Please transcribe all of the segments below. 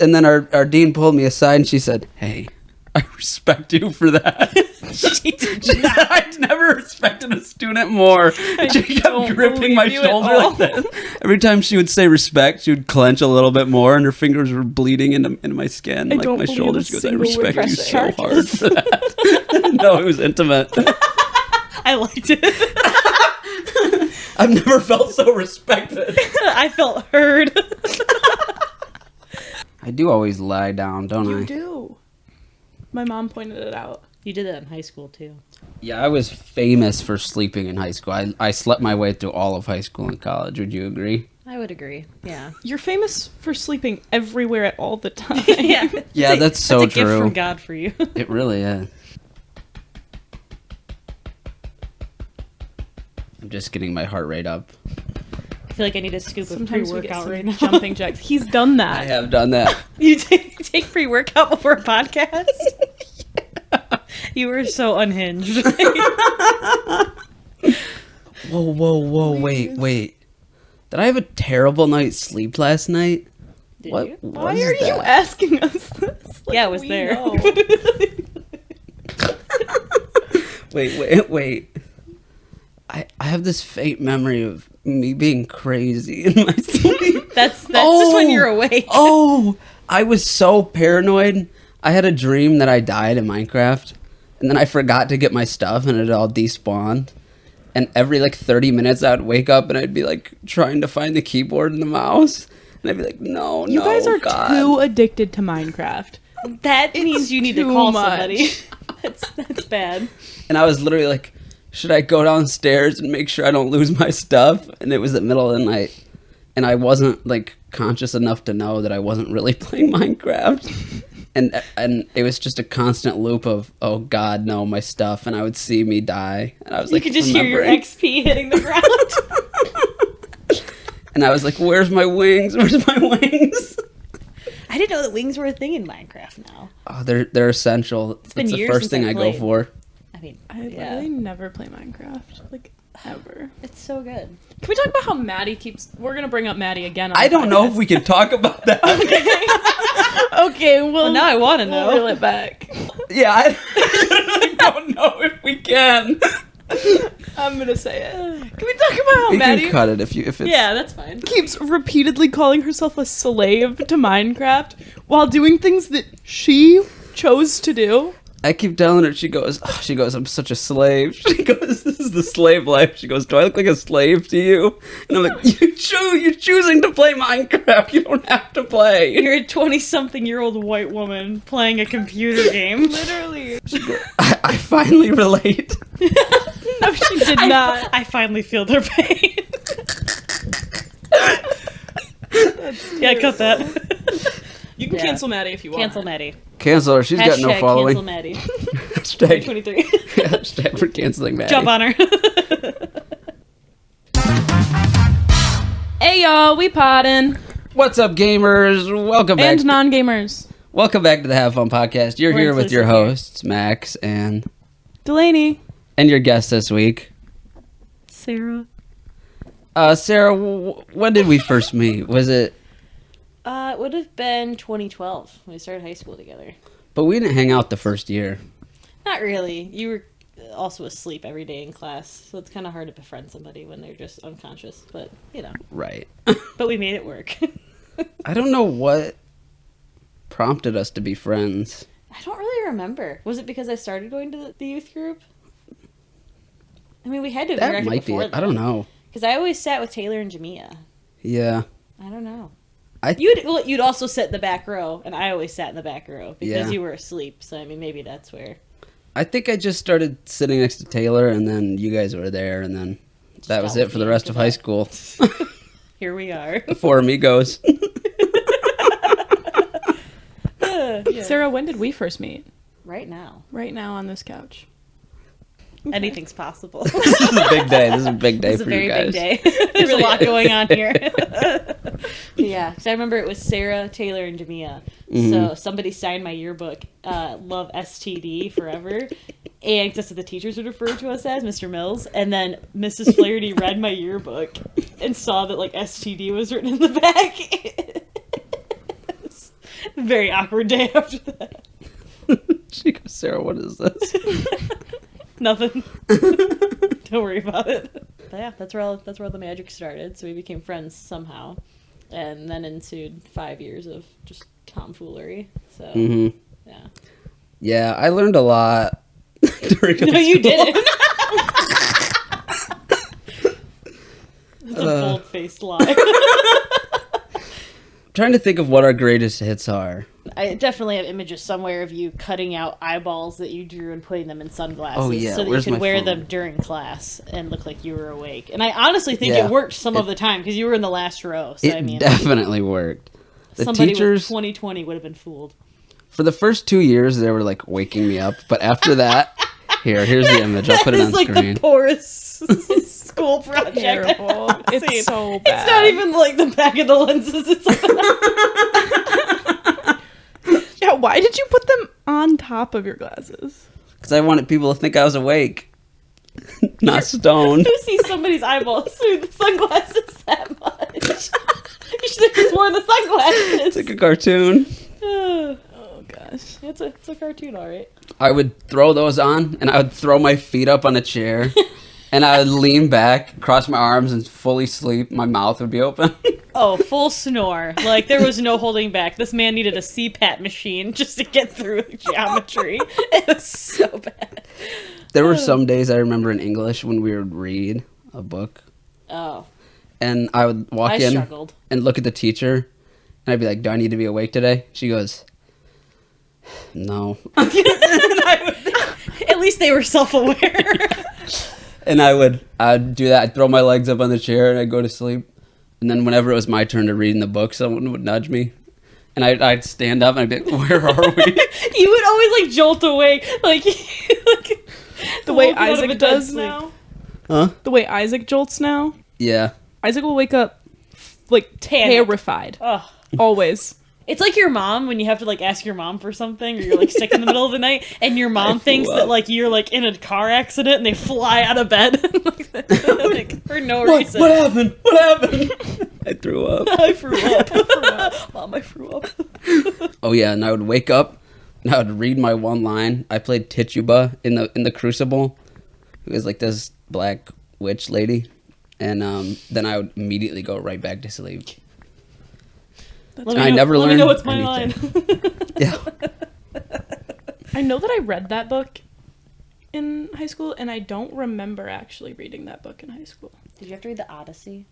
And then our dean pulled me aside and she said, "Hey, I respect you for that." She did She said, "I've never respected a student more." She kept gripping my shoulder like this. Every time she would say respect, she would clench a little bit more, and her fingers were bleeding into my skin, like my shoulders. She goes, "I respect you so hard for that." No, it was intimate. I liked it. I've never felt so respected. I felt heard. I do always lie down, don't I? You do. My mom pointed it out. You did that in high school, too. Yeah, I was famous for sleeping in high school. I slept my way through all of high school and college. Would you agree? I would agree, yeah. You're famous for sleeping everywhere at all the time. Yeah, That's so that's a true. gift from God for you. It really is. I'm just getting my heart rate up. I feel like I need a scoop Sometimes of we get pre-workout some right now. jumping jacks. He's done I that. have done that. You take pre-workout before a podcast? You were so unhinged. Whoa, wait. Did I have a terrible night's sleep last night? Did What you? Why was are you that? asking us this? Yeah, it was we there. know. Wait. I have this faint memory of me being crazy in my sleep. That's just when you're awake. Oh, I was so paranoid. I had a dream that I died in Minecraft, and then I forgot to get my stuff, and it all despawned. And every 30 minutes, I'd wake up and I'd be trying to find the keyboard and the mouse, and I'd be like, "No, You guys are God." too addicted to Minecraft. That means you need to too call much. somebody. That's bad. And I was literally like, should I go downstairs and make sure I don't lose my stuff? And it was the middle of the night, and I wasn't conscious enough to know that I wasn't really playing Minecraft. And it was just a constant loop of, oh God, no, my stuff. And I would see me die. And I was You could just hear your remembering. XP hitting the ground. And I was like, where's my wings? Where's my wings? I didn't know that wings were a thing in Minecraft now. Oh, they're essential. It's been the years first since thing I I go played. for. I mean, I yeah. literally never play Minecraft. Ever. It's so good. Can we talk about how Maddie keeps... We're going to bring up Maddie again on I the don't know podcast. if we can talk about that. Okay, well... Now I want to We'll know. reel it back. Yeah, I really don't know if we can. I'm going to say it. Can we talk about how We Maddie can cut it if it's... Yeah, that's fine. keeps repeatedly calling herself a slave to Minecraft while doing things that she chose to do? I keep telling her, she goes, I'm such a slave. She goes, this is the slave life. She goes, do I look like a slave to you? And I'm like, you're choosing to play Minecraft. You don't have to play. You're a 20-something-year-old white woman playing a computer game. Literally. I finally relate. No, she did not. I finally feel their pain. Yeah, cut that. You can Yeah. cancel Maddie if you want. Cancel Maddie. Cancel her. She's got no Hashtag following. cancel Maddie. Hashtag, 2023. hashtag for canceling Maddie. Jump on her. Hey y'all, we poddin'. What's up, gamers? Welcome back. And non-gamers. Welcome back to the Have Fun podcast. You're We're here with your inclusive here. hosts, Max and Delaney. your guest this week. Sarah. Sarah, when did we first meet? Was it... It would have been 2012 when we started high school together. But we didn't hang out the first year. Not really. You were also asleep every day in class, so it's kind of hard to befriend somebody when they're just unconscious. But, you know. Right. But we made it work. I don't know what prompted us to be friends. I don't really remember. Was it because I started going to the youth group? I mean, we had to have That interacted might be before it. I don't know. Because I always sat with Taylor and Jamia. Yeah. I don't know. I You'd also sit in the back row, and I always sat in the back row because Yeah. you were asleep. So I mean, maybe that's where. think I just started sitting next to Taylor, and then you guys were there, and then that was got it for the rest of high school. Here we are. The four amigos. Yeah. Sarah, when did we first meet? Right now, Right now on this couch. anything's possible. This is a big day. This is a big day It's a for very you guys. big day. There's a lot going on here. Yeah, because I remember it was Sarah, Taylor, and Jamia. So somebody signed my yearbook, Love STD Forever. And that's what the teachers would refer to us as, Mr. Mills. And then Mrs. Flaherty read my yearbook and saw that, STD was written in the back. It Very awkward day after that. She goes, Sarah, what is this? Nothing. Don't worry about it. But yeah, that's where all the magic started. So we became friends somehow, and then ensued 5 years of just tomfoolery. So yeah. Yeah, I learned a lot during No, high you school. didn't. It's a bold-faced lie. I'm trying to think of what our greatest hits are. I definitely have images somewhere of you cutting out eyeballs that you drew and putting them in sunglasses Oh, yeah. so that you Where's could my wear phone? them during class and look like you were awake. And I honestly think Yeah. it worked some of the time because you were in the last row. So It I mean, definitely worked. The somebody teachers, with 20/20 would have been fooled. for the first 2 years, they were like waking me up. But after that, here's the image. I'll put it That on is like screen. the poorest school project I've Terrible. ever seen. It's so bad. It's not even like the back of the lenses. It's like Yeah, why did you put them on top of your glasses? Because I wanted people to think I was awake, not stoned. to see somebody's eyeballs through the sunglasses that much. You should have just worn the sunglasses. It's like a cartoon. Oh gosh. It's a cartoon, all right. I would throw those on, and I would throw my feet up on a chair, and I would lean back, cross my arms, and fully sleep. My mouth would be open. Oh, full snore. Like, there was no holding back. This man needed a CPAP machine just to get through geometry. It was so bad. There were some days I remember in English when we would read a book, Oh, and I would walk I in struggled. and look at the teacher, and I'd be like, "Do I need to be awake today?" She goes, "No." At least they were self-aware. And I'd do that. I'd throw my legs up on the chair and I'd go to sleep. And then whenever it was my turn to read in the book, someone would nudge me. And I'd stand up and I'd be like, where are we? You would always, like, jolt awake. Like The way woken out of a Isaac dead does sleep. now. Huh? The way Isaac jolts now. Yeah. Isaac will wake up like Panic. terrified. Ugh. Always. It's like your mom when you have to like ask your mom for something or you're like sick in the middle of the night and your mom thinks flew that up. like you're like in a car accident and they fly out of bed like, for no reason. What happened? What happened? I threw up. I threw up. Mom, I threw up. Oh yeah, and I would wake up and I would read my one line. I played Tituba in the Crucible. It was like this black witch lady. And then I would immediately go right back to sleep. I never Let me learned know what's my anything. line. Yeah. I know that I read that book in high school, and I don't remember actually reading that book in high school. Did you have to read the Odyssey?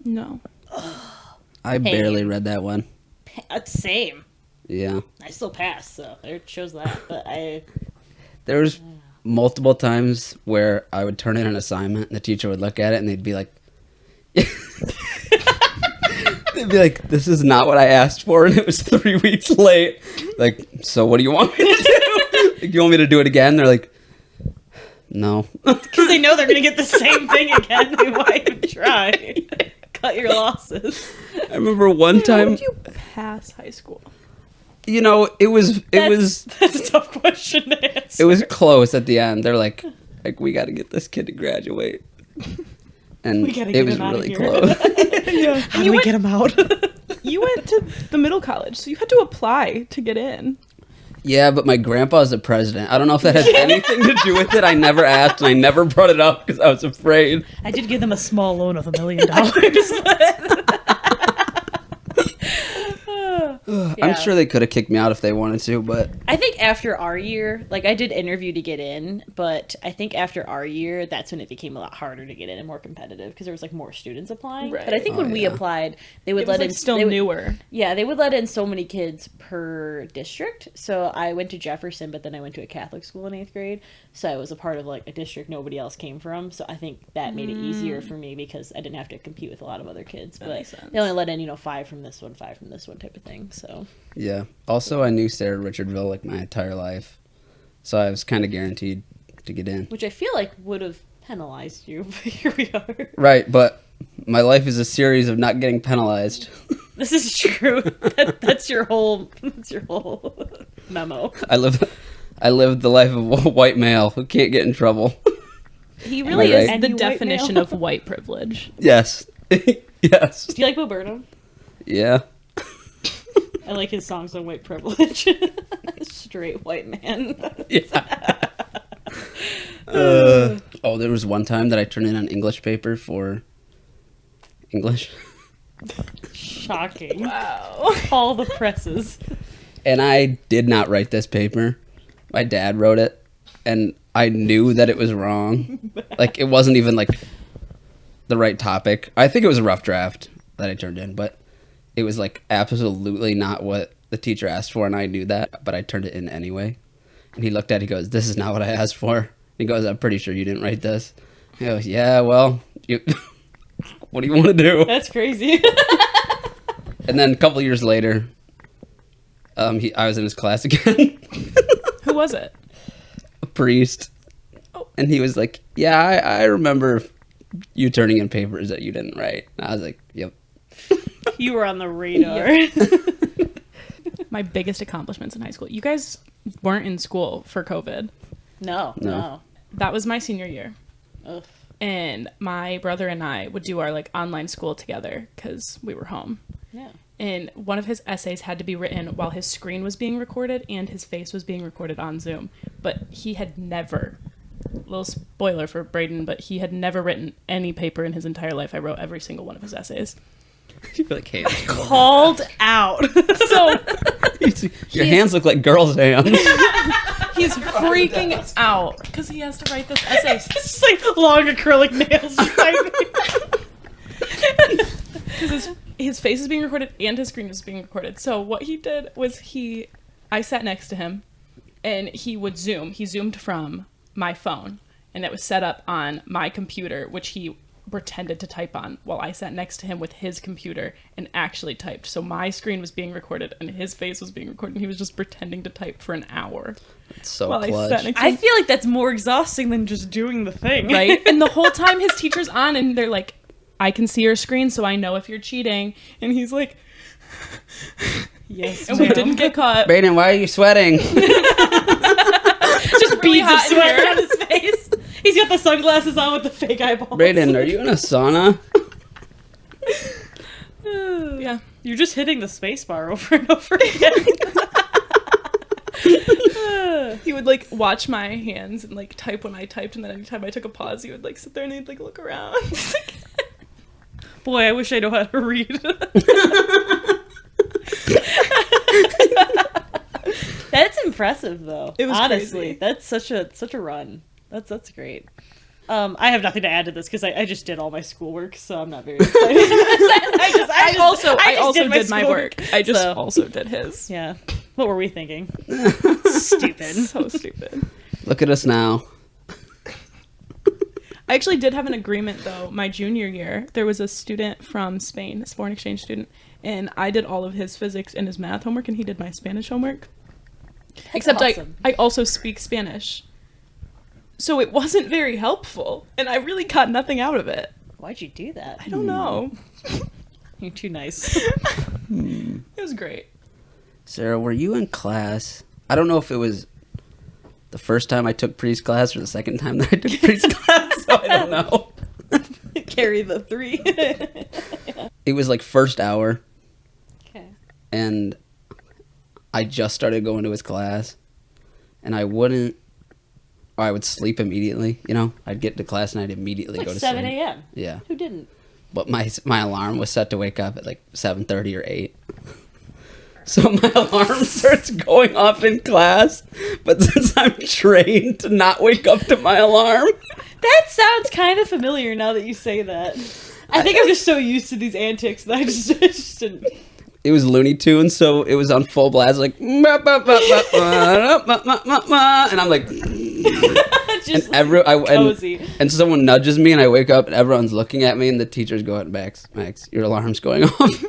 No. I barely read that one. Same. Yeah. I still passed, so it shows that. But There was multiple times where I would turn in an assignment and the teacher would look at it and they'd be like, they'd be like, this is not what I asked for, and it was 3 weeks late. Like, so what do you want me to do? Like, you want me to do it again? They're like, no. because they know they're gonna get the same thing again. Why even try? Cut your losses. I remember one How time, did you pass high school? you know, it was That's a tough question to answer. it was close at the end. They're like, we got to get this kid to graduate. And We gotta it get was him outta really here. close. How do we get him out? You went to the middle college, so you had to apply to get in. Yeah, but my grandpa's the president. I don't know if that has anything to do with it. I never asked and I never brought it up because I was afraid. I did give them a small loan of $1 million. I'm sure they could have kicked me out if they wanted to, but I think after our year, like I did interview to get in, but I think after our year, that's when it became a lot harder to get in and more competitive because there was like more students applying. Right. But I think Oh, when we yeah. applied, they would It was let like in still they would- newer. Yeah, they would let in so many kids per district. So I went to Jefferson, but then I went to a Catholic school in 8th grade. So I was a part of like a district nobody else came from. So I think that made it easier for me because I didn't have to compete with a lot of other kids. But makes sense. they only let in, 5 from this one, 5 from this one type of thing. So yeah. Also, I knew Sarah Richardville like my entire life, so I was kind of guaranteed to get in. which I feel like would have penalized you, but here we are. Right, but my life is a series of not getting penalized. This is true. That's your whole memo. I live the life of a white male who can't get in trouble. He Am really I is right? the Any white definition male? of white privilege. Yes. Yes. Do you like Bo Burnham? Yeah. I like his songs on white privilege. Straight white man. Yeah. There was one time that I turned in an English paper for English. Shocking. Wow. All the presses. And I did not write this paper. My dad wrote it, and I knew that it was wrong. Like, it wasn't even, like, the right topic. I think it was a rough draft that I turned in, but it was, like, absolutely not what the teacher asked for, and I knew that, but I turned it in anyway. And he looked at it, he goes, "This is not what I asked for." He goes, "I'm pretty sure you didn't write this." I go, "Yeah, well, what do you want to do?" That's crazy. And then a couple years later, I was in his class again. Who was it? A priest. Oh. And he was like, "Yeah, I remember you turning in papers that you didn't write." And I was like, "Yep." You were on the radar. My biggest accomplishments in high school. You guys weren't in school for COVID. No. That was my senior year. Ugh. And my brother and I would do our like online school together because we were home. Yeah. And one of his essays had to be written while his screen was being recorded and his face was being recorded on Zoom. But he had never, little spoiler for Braden, but he had never written any paper in his entire life. I wrote every single one of his essays. You feel like hands. Called out. So Your hands look like girls' hands. he's freaking out because he has to write this essay. It's like long acrylic nails. Because his face is being recorded and his screen is being recorded. So what he did was I sat next to him and he would Zoom. He Zoomed from my phone and it was set up on my computer, which he pretended to type on while I sat next to him with his computer and actually typed. So my screen was being recorded and his face was being recorded and he was just pretending to type for an hour. It's so while clutch. I sat next to him. I feel like that's more exhausting than just doing the thing. Right? And the whole time his teacher's on and they're like, "I can see your screen so I know if you're cheating." And he's like, Yes, and we didn't get caught. Brayden, why are you sweating? Just really beads of hot in sweat here. on his face. He's got the sunglasses on with the fake eyeballs. Brayden, are you in a sauna? Yeah. You're just hitting the space bar over and over again. He would like watch my hands and like type when I typed, and then anytime I took a pause, he would like sit there and he'd like look around. Boy, I wish I know how to read. That's impressive, though. It was honestly. crazy. That's such a run. That's great. I have nothing to add to this because I just did all my schoolwork, so I'm not very excited. I also did did my schoolwork, work. I just so- also did his. Yeah. What were we thinking? Stupid. So stupid. Look at us now. I actually did have an agreement though. My junior year, there was a student from Spain, a foreign exchange student, and I did all of his physics and his math homework, and he did my Spanish homework. Except awesome. I also speak Spanish. So it wasn't very helpful, and I really got nothing out of it. Why'd you do that? I don't know. You're too nice. It was great. Sarah, were you in class? I don't know if it was the first time I took priest class or the second time that I took priest class, so I don't know. Carry the 3. It was like first hour, Okay. and I just started going to his class, and I would sleep immediately, you know? I'd get to class and I'd immediately It's go like to 7 sleep. a.m. Yeah. Who didn't? But my alarm was set to wake up at like 7:30 or 8. So my alarm starts going off in class, but since I'm trained to not wake up to my alarm, That sounds kind of familiar now that you say that. I think I'm just so used to these antics that I just didn't. it was Looney Tunes, so it was on full blast, like, and I'm like, Just and and someone nudges me, and I wake up, and everyone's looking at me, and the teacher's going, Max, your alarm's going off.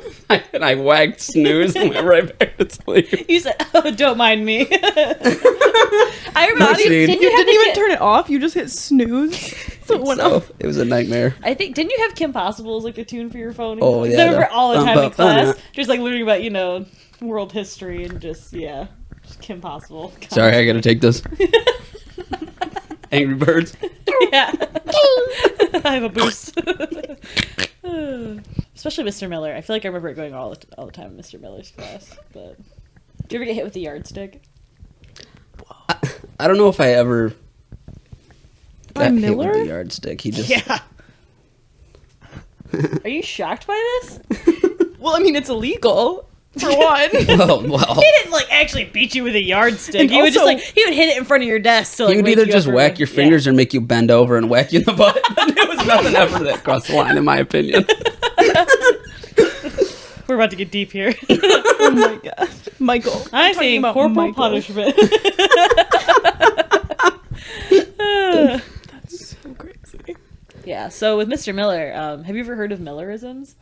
And I wagged snooze and went right back to sleep. You said, "Oh, don't mind me." I remember. Proceed. Didn't You you have didn't even the turn it off. You just hit snooze. So it went So off. it was a nightmare. I think didn't you have Kim Possible as like the tune for your phone? Oh, I yeah, remember the all the time in class, bum-bum-bum. just like learning about world history and just Kim Possible. God. Sorry, I gotta take this. Angry Birds. Yeah. I have a boost. especially Mr. Miller. I feel like I remember it going all the time in Mr. Miller's class. But did you ever get hit with the yardstick? I don't know if I ever By got hit Miller? with the yardstick. He just Yeah. Are you shocked by this? Well, I mean, it's illegal, for one. well, He didn't like actually beat you with a yardstick. And He would just also- like he would hit it in front of your desk. To, like, he would wake either you just up whack or- your fingers or make you bend over and whack you in the butt. It was nothing ever that crossed the line, in my opinion. We're about to get deep here. Oh my god. Michael. I Talking say about corporal Michael. punishment. That's so crazy. Yeah. So with Mr. Miller, have you ever heard of Millerisms?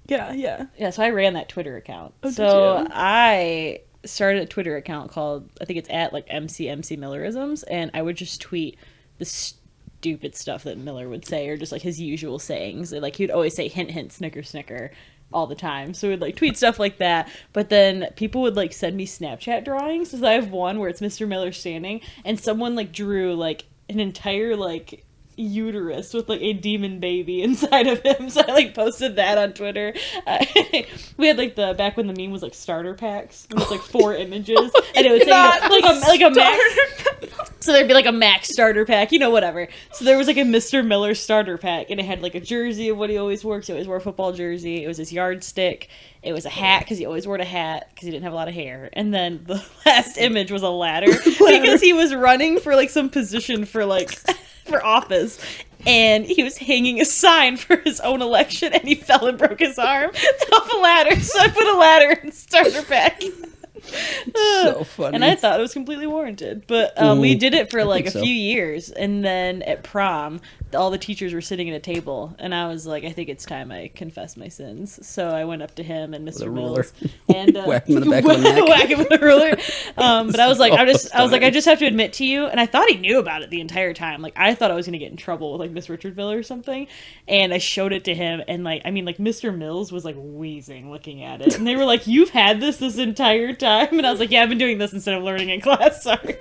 Yeah, yeah. Yeah. So I ran that Twitter account. Oh, did so you? I started a Twitter account called, I think it's at like MC Millerisms, and I would just tweet the stupid stuff that Miller would say, or just like his usual sayings. Like he'd always say hint hint snicker snicker all the time. So we'd like tweet stuff like that. But then people would like send me Snapchat drawings. So I have one where it's Mr. Miller standing, and someone like drew like an entire like uterus with like a demon baby inside of him. So I like posted that on Twitter. We had like the back when the meme was like starter packs. It was like 4 images, and it would say like a max. So there'd be like a max starter pack, you know, whatever. So there was like a Mr. Miller starter pack, and it had like a jersey of what he always wore. 'Cause he always wore a football jersey. It was his yardstick. It was a hat because he always wore a hat because he didn't have a lot of hair. And then the last image was a ladder because he was running for like some position for like for office. And he was hanging a sign for his own election, and he fell and broke his arm off a ladder. So I put a ladder in the starter pack. So funny. And I thought it was completely warranted. But we did it for like a few years. And then at prom, all the teachers were sitting at a table. And I was like, I think it's time I confess my sins. So I went up to him and Mr. Mills. And whack him in the back of the neck. whack him with a ruler. But I was like, I was like, funny. I just have to admit to you. And I thought he knew about it the entire time. Like, I thought I was going to get in trouble with like Miss Richardville or something. And I showed it to him. And like, I mean, like Mr. Mills was like wheezing looking at it. And they were like, you've had this entire time? And I was like, yeah, I've been doing this instead of learning in class. Sorry.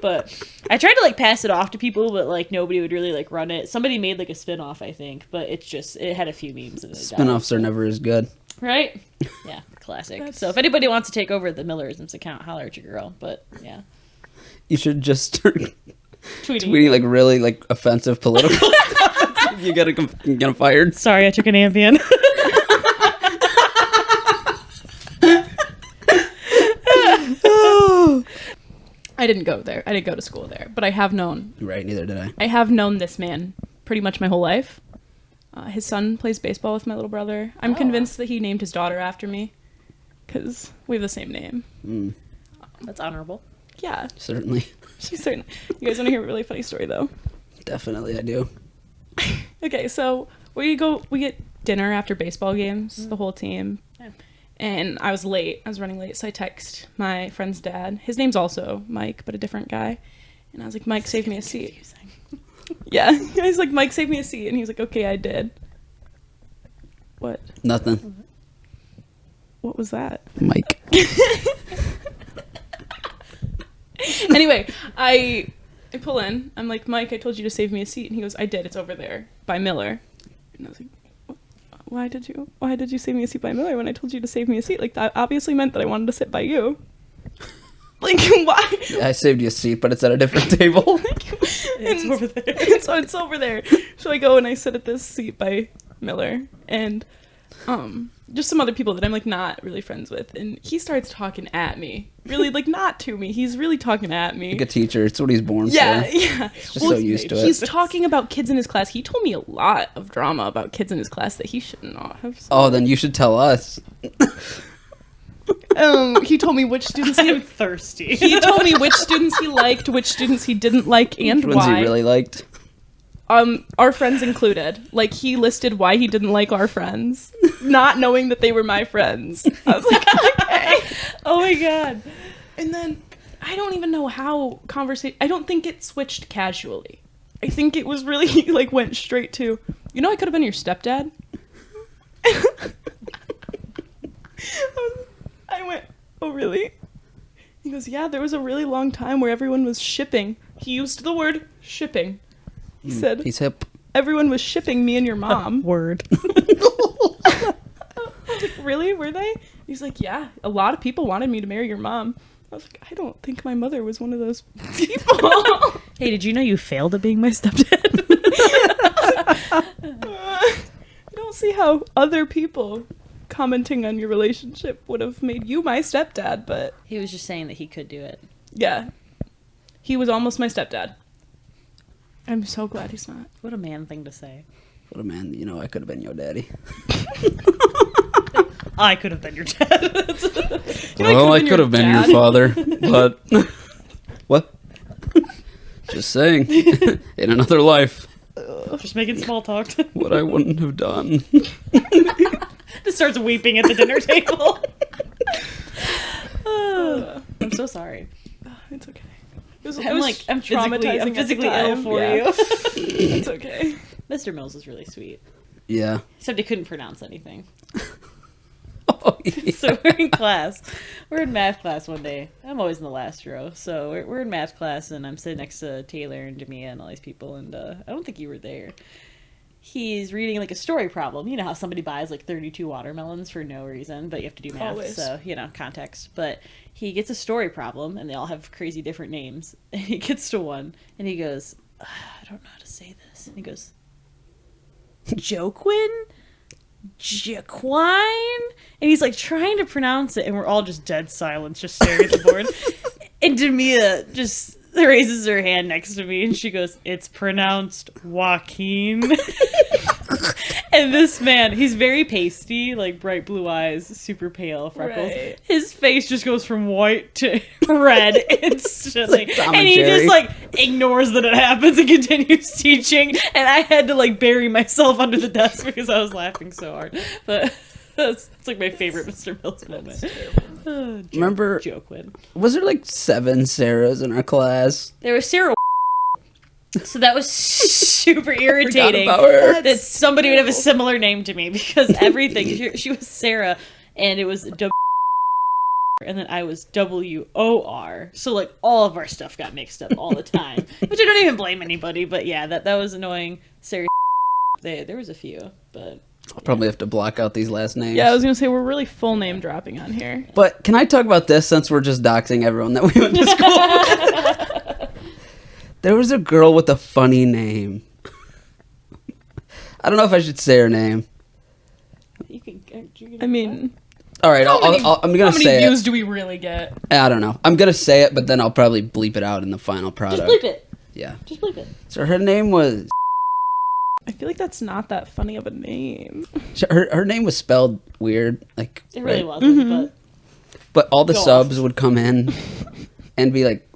But I tried to like pass it off to people, but like nobody would really like run it. Somebody made like a spin-off, I think, but it had a few memes in it. Spin-offs are never as good. Right? Yeah, classic. So if anybody wants to take over the Millerisms account, holler at your girl. But yeah. You should just start Tweeting. tweeting like really like offensive political stuff. You get him fired. Sorry, I took an Ambien. I didn't go there. I didn't go to school there, but I have known. Right, neither did I. I have known this man pretty much my whole life. His son plays baseball with my little brother. I'm convinced that he named his daughter after me because we have the same name. Mm, That's honorable. Yeah, certainly. she's certain. You guys want to hear a really funny story though? Definitely I do. Okay, so we get dinner after baseball games, the whole team. Yeah. And I was late. I was running late, so I text my friend's dad. His name's also Mike, but a different guy. And I was like, Mike, save me a seat. Yeah. I was like, Mike, save me a seat. And he was like, okay, I did. What? Nothing. What was that? Mike. Anyway, I pull in. I'm like, Mike, I told you to save me a seat. And he goes, I did. It's over there by Miller. And I was like, why did you save me a seat by Miller when I told you to save me a seat? Like, that obviously meant that I wanted to sit by you. Like, why? Yeah, I saved you a seat, but it's at a different table. It's over there. So it's over there. So I go and I sit at this seat by Miller and just some other people that I'm like not really friends with, and he starts talking at me. Really, like, not to me. He's really talking at me. Like a teacher. It's what he's born Yeah, for. yeah. He's just so used to it. He's talking about kids in his class. He told me a lot of drama about kids in his class that he should not have said. Oh, then you should tell us. He told me which students I'm thirsty. he told me which students he liked, which students he didn't like, and Which ones why. he really liked. Our friends included. Like, he listed why he didn't like our friends, not knowing that they were my friends. I was like, okay. Oh my god. And then I don't even know how conversation. I don't think it switched casually. I think it was really like went straight to, you know, I could have been your stepdad. I went, oh really? He goes, yeah, there was a really long time where everyone was shipping. He used the word shipping. He said, He's hip. everyone was shipping me and your mom. Word. I was like, really? Were they? He's like, yeah. A lot of people wanted me to marry your mom. I was like, I don't think my mother was one of those people. Hey, did you know you failed at being my stepdad? I don't see how other people commenting on your relationship would have made you my stepdad, but He was just saying that he could do it. yeah. He was almost my stepdad. I'm so glad he's not. What a man thing to say. What a man, I could have been your daddy. I could have been your dad. Well, I could have been your father, but what? Just saying, in another life, Just making small talk. what I wouldn't have done. Just starts weeping at the dinner table. I'm so sorry. It's okay. It was I'm traumatizing. physically at the ill time. for Yeah. you. It's okay. Mr. Mills is really sweet. Yeah. Except he couldn't pronounce anything. Oh, yeah. So we're in class. We're in math class one day. I'm always in the last row. So we're in math class, and I'm sitting next to Taylor and Jamia and all these people, and I don't think you were there. He's reading like a story problem. You know how somebody buys like 32 watermelons for no reason, but you have to do math, Always. so context. But he gets a story problem, and they all have crazy different names. And he gets to one, and he goes, I don't know how to say this. And he goes, Joquin? Jaquine? And he's like trying to pronounce it, and we're all just dead silence, just staring at the board. And Demia just raises her hand next to me, and she goes, it's pronounced Joaquin. And this man, he's very pasty, like bright blue eyes, super pale, freckles. Right. His face just goes from white to red instantly. Like Tom and and he Jerry. just like ignores that it happens and continues teaching. And I had to like bury myself under the desk because I was laughing so hard. But it's like my favorite Mr. Mills moment. Remember, Joquin. was there like 7 Sarahs in our class? There was Sarah. So that was super irritating about her. that somebody would have a similar name to me because everything, she was Sarah and it was W and then I was WOR. So like all of our stuff got mixed up all the time, which I don't even blame anybody, but yeah, that was annoying. Sarah, there was a few, but I'll probably have to block out these last names. Yeah, I was gonna say we're really full name dropping on here. But can I talk about this since we're just doxing everyone that we went to school with? There was a girl with a funny name. I don't know if I should say her name. you can I mean, All right, I'm gonna how many say views it. do we really get? I don't know. I'm gonna say it, but then I'll probably bleep it out in the final product. just bleep it. Yeah. Just bleep it. So her name was. I feel like that's not that funny of a name. Her name was spelled weird, like. It really right? wasn't, Mm-hmm. But all the Go subs off. would come in and be like.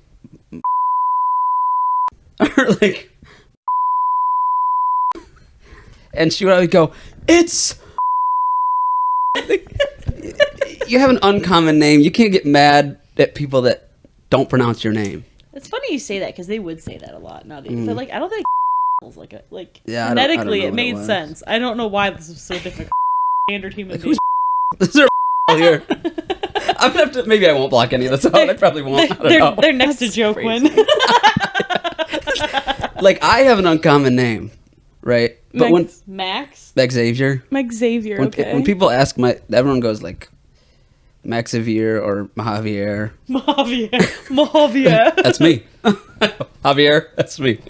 Or like. And she would always go, it's. You have an uncommon name. You can't get mad at people that don't pronounce your name. It's funny you say that because they would say that a lot nowadays. But like, I don't think was like Yeah, I don't phonetically know it what made was. sense. I don't know why this was so difficult. Standard human Like, being. who's Is there here? I'm gonna have to. Maybe I won't block any of this out. I probably won't. I don't know. They're next to That's Joquin. Like I have an uncommon name, right? But when Max. Xavier, Mike Xavier, when, okay. when people ask everyone goes like Max Xavier or Javier. Javier. That's me. Javier, that's me.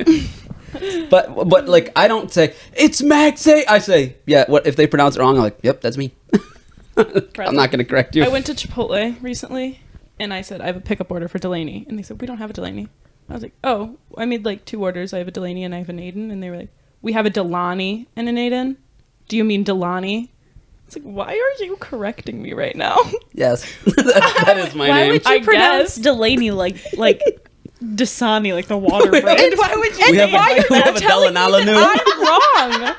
But like I don't say it's Max. I say What if they pronounce it wrong? I'm like, yep, that's me. I'm not gonna correct you. I went to Chipotle recently, and I said I have a pickup order for Delaney, and they said we don't have a Delaney. I was like, oh, I made like 2 orders. I have a Delaney and I have an Aiden, and they were like, we have a Delaney and an Aiden. Do you mean Delaney? It's like, why are you correcting me right now? Yes, that is my Why name. would you I pronounce guess. Delaney like Dasani, like the water brand? Why would you? We have why a Delanalanu. I'm wrong.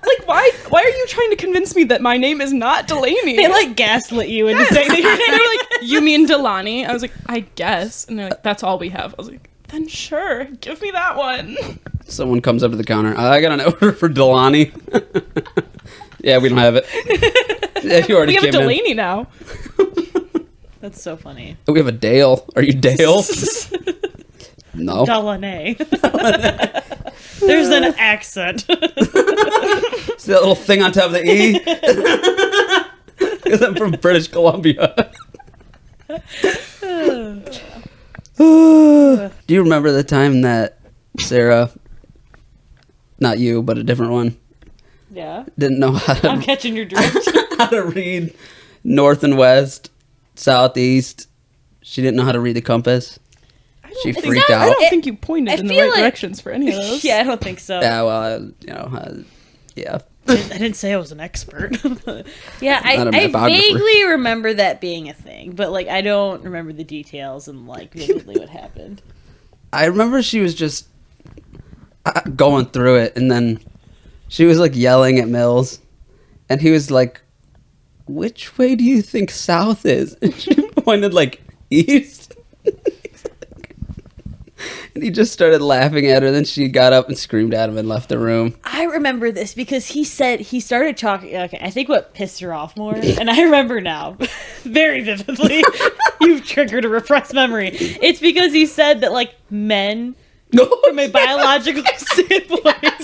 Like, why are you trying to convince me that my name is not Delaney? They like gaslit you into saying that your They're name. like, you mean Delaney? I was like, I guess. And they're like, that's all we have. I was like, then sure, give me that one. Someone comes up to the counter. I got an order for Delaney. Yeah, we don't have it. Yeah, you already We have a came in. Delaney now. That's so funny. We have a Dale. Are you Dale? No. Delaney. There's an accent. See that little thing on top of the E? Because I'm from British Columbia. Do you remember the time that Sarah, not you, but a different one, Yeah. didn't know I'm catching your drift. how to read north and west, south, east? She didn't know how to read the compass. She freaked I out. don't think you pointed in the feel right like- directions for any of those. Yeah, I don't think so. Yeah, well, yeah. I didn't say I was an expert. Yeah, Not a I mapographer. vaguely remember that being a thing, but like I don't remember the details and like vividly what happened. I remember she was just going through it, and then she was like yelling at Mills, and he was like, "Which way do you think south is?" And she pointed like east. And he just started laughing at her. Then she got up and screamed at him and left the room. I remember this because he said he started talking. Okay, I think what pissed her off more, and I remember now very vividly. You've triggered a repressed memory. It's because he said that like men from a biological standpoint. He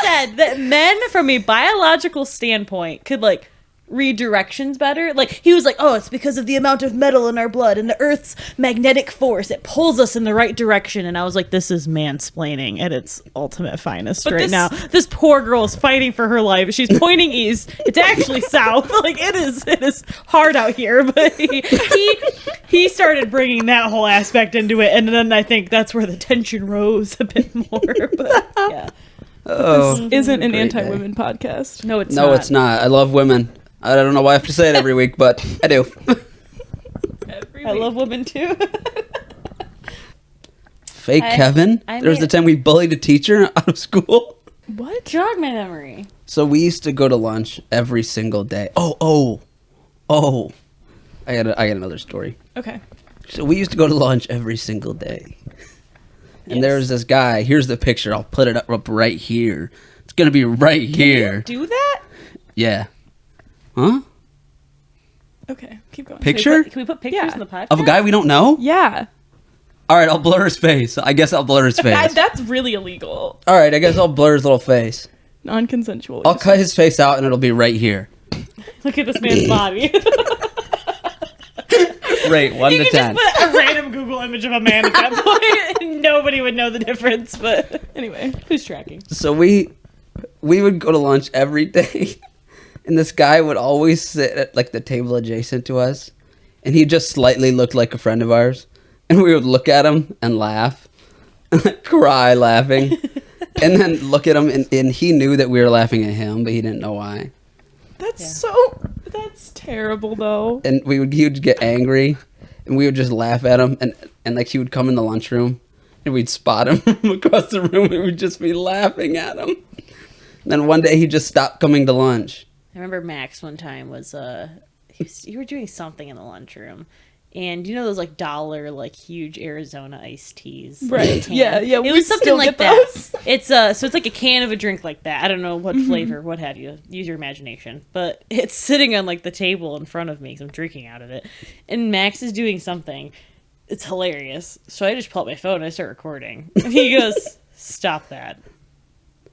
said that men from a biological standpoint could like read directions better. Like he was like, oh, it's because of the amount of metal in our blood and the Earth's magnetic force. It pulls us in the right direction. And I was like, this is mansplaining at its ultimate finest now. This poor girl is fighting for her life. She's pointing east. It's actually south. Like it is hard out here. But he started bringing that whole aspect into it, and then I think that's where the tension rose a bit more. But yeah. Oh, Isn't an great anti-women podcast. No, it's no, not. it's not. I love women. I don't know why I have to say it every week, but I do. I love women too. Fake Kevin. I There was the time we bullied a teacher out of school. What? Jog my memory. So we used to go to lunch every single day. Oh. I got another story. Okay. So we used to go to lunch every single day. And there was this guy. Here's the picture. I'll put it up right here. It's going to be right here. Do that? Yeah. Huh? Okay, keep going. Picture? Can we put pictures Yeah. in the podcast? Of a guy we don't know? Yeah. All right, I'll blur his face. I guess I'll blur his face. That's really illegal. All right, I guess I'll blur his little face. Non-consensual. I'll cut his face out and it'll be right here. Look at this man's body. Rate 1 to You 10. can just put a random Google image of a man at that point, and nobody would know the difference. But Anyway. who's tracking? So we would go to lunch every day, and this guy would always sit at like the table adjacent to us, and he just slightly looked like a friend of ours, and we would look at him and laugh, cry laughing, and then look at him, and he knew that we were laughing at him, but he didn't know why. That's terrible though. And he would get angry, and we would just laugh at him, and like he would come in the lunchroom, and we'd spot him from across the room, and we'd just be laughing at him. And then one day he just stopped coming to lunch. I remember Max one time was you were doing something in the lunchroom, and you know those like dollar like huge Arizona iced teas, Right. Can? Yeah. It we was something still like get that. those. It's so it's like a can of a drink like that. I don't know what flavor, what have you. Use your imagination. But it's sitting on like the table in front of me because I'm drinking out of it, and Max is doing something. It's hilarious. So I just pull out my phone and I start recording, and he goes, "Stop that."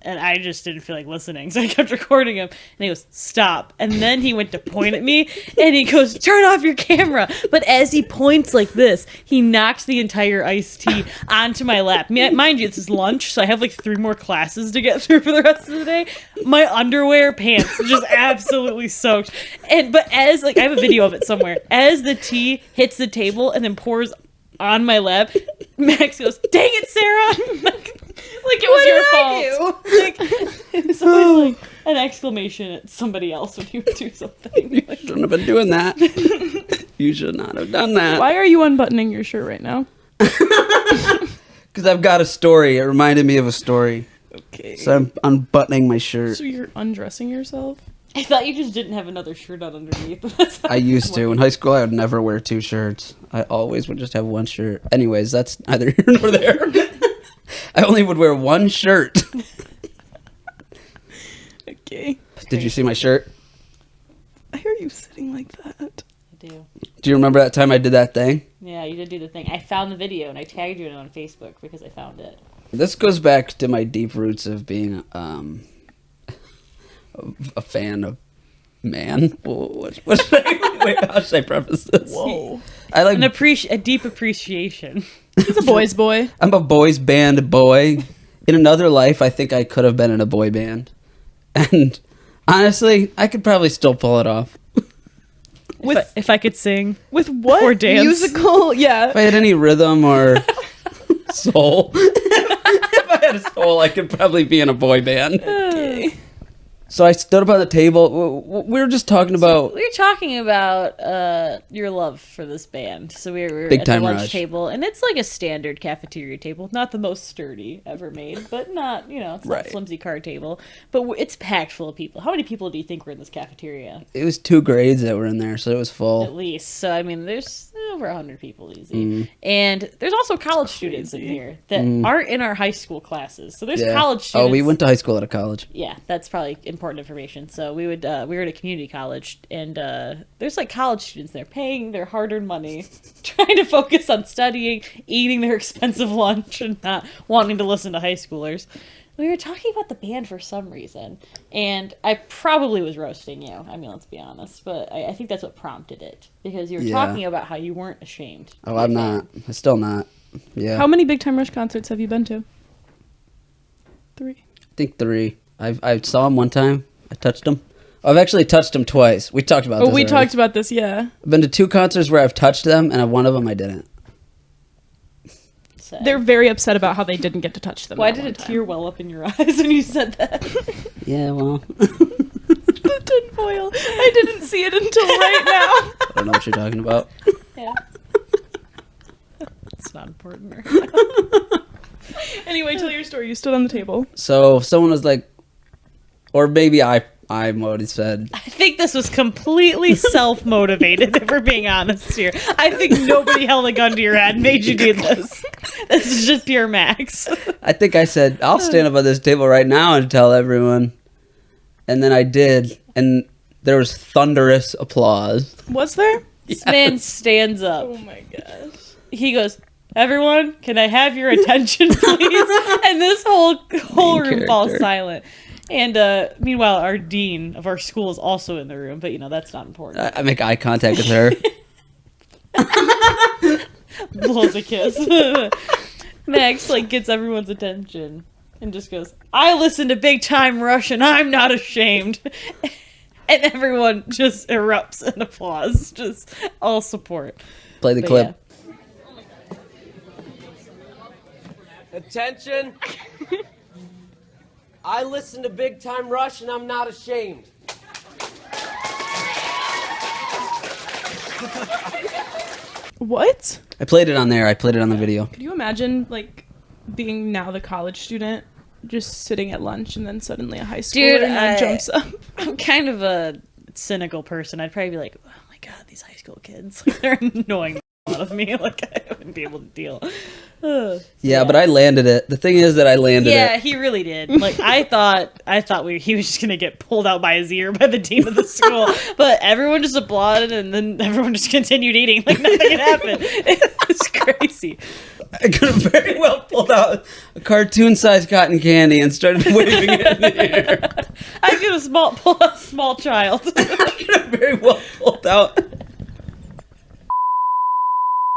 And I just didn't feel like listening, so I kept recording him. And he goes, "Stop." And then he went to point at me, and he goes, "Turn off your camera." But as he points like this, he knocks the entire iced tea onto my lap. Mind you, this is lunch, so I have like 3 more classes to get through for the rest of the day. My underwear, pants, just absolutely soaked. But as, like, I have a video of it somewhere. As the tea hits the table and then pours on my lap, Max goes, "Dang it, Sarah!" Like it was your fault. Like, it's always like an exclamation at somebody else when you do something. You shouldn't have been doing that. You should not have done that. Why are you unbuttoning your shirt right now? Because I've got a story. It reminded me of a story. Okay. So I'm unbuttoning my shirt. So you're undressing yourself? I thought you just didn't have another shirt on underneath. I used to. In high school, I would never wear 2 shirts. I always would just have 1 shirt. Anyways, that's neither here nor there. I only would wear 1 shirt. Okay. Did you see my shirt? I hear you sitting like that. I do. Do you remember that time I did that thing? Yeah, you did do the thing. I found the video and I tagged you in it on Facebook because I found it. This goes back to my deep roots of being a fan of man. What should how should I preface this? Whoa. I like a deep appreciation. He's a boy's boy. I'm a boys band boy. In another life, I think I could have been in a boy band. And honestly, I could probably still pull it off. If I could sing. With what? Or dance. Musical, yeah. If I had any rhythm or soul. If I had a soul, I could probably be in a boy band. Okay. So I stood up on the table. We were just talking about... We were talking about your love for this band. So we were Big at Time the lunch Rush. table, and it's like a standard cafeteria table. Not the most sturdy ever made, but not, it's not a flimsy card table. But it's packed full of people. How many people do you think were in this cafeteria? It was 2 grades that were in there, so it was At full. least. So, I mean, there's over 100 people easy. And there's also college students in here that aren't in our high school classes. So there's college students. Oh, we went to high school at a college. Yeah, that's probably important information. So we were at a community college, and there's like college students there paying their hard-earned money, trying to focus on studying, eating their expensive lunch, and not wanting to listen to high schoolers. We were talking about the band for some reason, and I probably was roasting you. I mean, let's be honest, but I think that's what prompted it, because you were talking about how you weren't ashamed. Oh, I'm not. I'm still not. Yeah. How many Big Time Rush concerts have you been to? 3. I think 3. I saw him one time. I touched him. I've actually touched him twice. We talked about this. Oh, we already. talked about this, yeah. I've been to 2 concerts where I've touched them, and one of them I didn't. Sad. They're very upset about how they didn't get to touch them. Why that did one a time. tear well up in your eyes when you said that? Yeah, well, The tinfoil. I didn't see it until right I don't know what you're talking about. Yeah. It's not important. now. Anyway, tell your story. You stood on the table. So someone was like, or maybe I already said, I think this was completely self-motivated, if we're being honest here. I think nobody held a gun to your head and made you do this. This is just pure Max. I think I said, I'll stand up on this table right now and tell everyone. And then I did, and there was thunderous applause. Was there? This man stands up. Oh my gosh. He goes, "Everyone, can I have your attention, please?" And this whole room character. falls silent. And meanwhile, our dean of our school is also in the room, but that's not important. I make eye contact with her. Blows a kiss. Max gets everyone's attention and just goes, "I listen to Big Time Rush and I'm not ashamed." And everyone just erupts in applause, just all support. Play the But clip. Attention. I listen to Big Time Rush and I'm not ashamed. What? I played it on there. I played it on the video. Could you imagine, being now the college student, just sitting at lunch and then suddenly a high schooler Dude, jumps up? I'm kind of a cynical person. I'd probably be like, "Oh my god, these high school kids, they're annoying the out of me. I wouldn't be able to deal." Yeah, but I landed it. The thing is that I landed Yeah, it. he really did. I thought he was just gonna get pulled out by his ear by the dean of the school, but everyone just applauded, and then everyone just continued eating like nothing had happened. It's crazy. I could have very well pulled out a cartoon-sized cotton candy and started waving it in the air. I could pull a small child. I could have very well pulled out.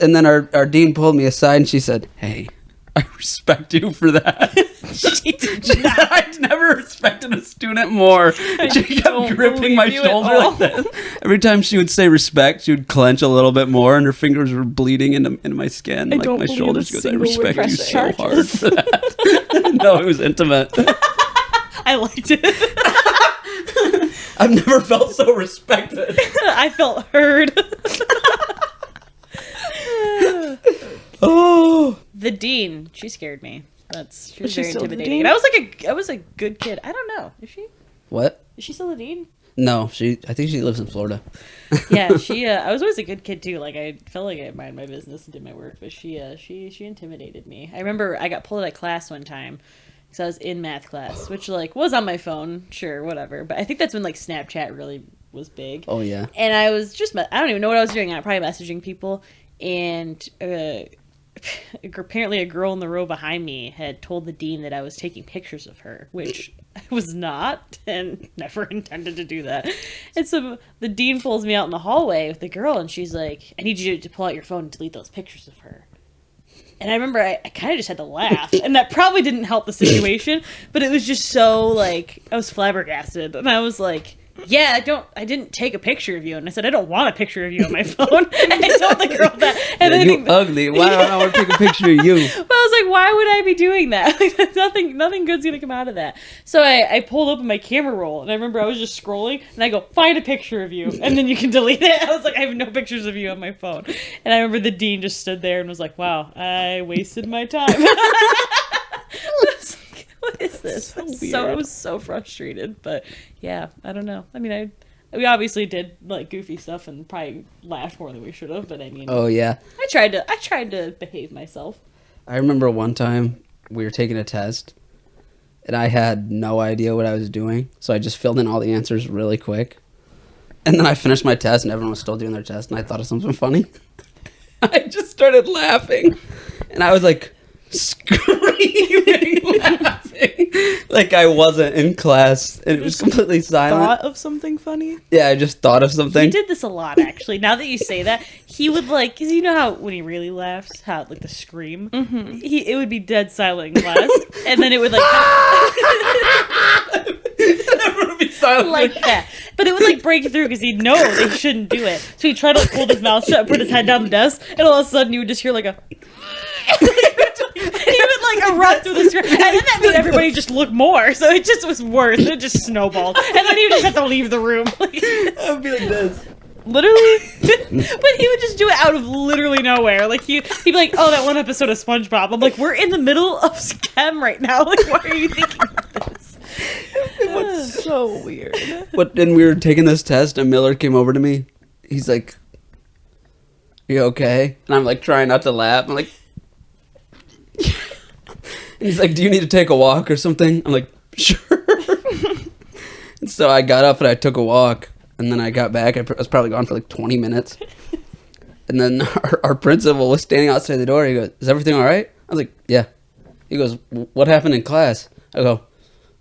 And then our dean pulled me aside and she said, "Hey, I respect you for that." She did She said, "I've never respected a student more." She kept don't gripping my believe you at shoulder all. like that. Every time she would say respect, she would clench a little bit more and her fingers were bleeding into my skin. I Like don't my believe shoulders. a She goes, "I single respect word you you so said." hard for that." No, it was intimate. I liked it. I've never felt so respected. I felt heard. Oh. The dean, she scared me. She was she very still the intimidating. dean? And I was a good kid. I don't know. Is she? What? Is she still a dean? No, I think she lives in Florida. Yeah, she. I was always a good kid too. I felt like I minded my business and did my work, but she intimidated me. I remember I got pulled out of class one time because I was in math class, which was on my phone, sure, whatever. But I think that's when Snapchat really was big. Oh yeah. And I was I don't even know what I was doing. I was probably messaging people, and apparently a girl in the row behind me had told the dean that I was taking pictures of her, which I was not and never intended to do that. And so the dean pulls me out in the hallway with the girl, and she's like, I need you to pull out your phone and delete those pictures of her. And I remember I kind of just had to laugh, and that probably didn't help the situation, but it was just so, like, I was flabbergasted, and I was like, yeah, I didn't take a picture of you. And I said, I don't want a picture of you on my phone. And I told the girl that. And then you're ugly. Why don't I want to take a picture of you? But I was like, why would I be doing that? Like, nothing good's going to come out of that. So I pulled open my camera roll, and I remember I was just scrolling, and I go, find a picture of you, and then you can delete it. I was like, I have no pictures of you on my phone. And I remember the dean just stood there and was like, wow, I wasted my time. What is this? So I was so frustrated, but yeah, I don't know. I mean, we obviously did like goofy stuff and probably laughed more than we should have, but I mean, oh yeah, I tried to behave myself. I remember one time we were taking a test, and I had no idea what I was doing, so I just filled in all the answers really quick, and then I finished my test, and everyone was still doing their test, and I thought of something funny. I just started laughing, and I was like screaming laughing like I wasn't in class, and it was completely silent. Thought of something funny? Yeah, I just thought of something. He did this a lot, actually. Now that you say that, he would like, because you know how when he really laughs, how like the scream, it would be dead silent in class, and then it would like Everyone would be silent like that. But it would like break through because he'd know that he shouldn't do it. So he'd try to like hold his mouth shut, put his head down the desk, and all of a sudden you would just hear like a. He would like erupt through the screen, and then that made everybody just look more. So it just was worse. It just snowballed, and then he would just have to leave the room. Like, I would be like this. literally, but he would just do it out of literally nowhere. Like he'd be like, "Oh, that one episode of SpongeBob." I'm like, "We're in the middle of SChem right now. Like, why are you thinking of this?" It was so weird. But then we were taking this test, and Miller came over to me. He's like, "You okay?" And I'm like trying not to laugh. I'm like. And he's like, do you need to take a walk or something? I'm like, sure. And so I got up and I took a walk. And then I got back. I was probably gone for like 20 minutes. And then our principal was standing outside the door. He goes, is everything all right? I was like, yeah. He goes, what happened in class? I go,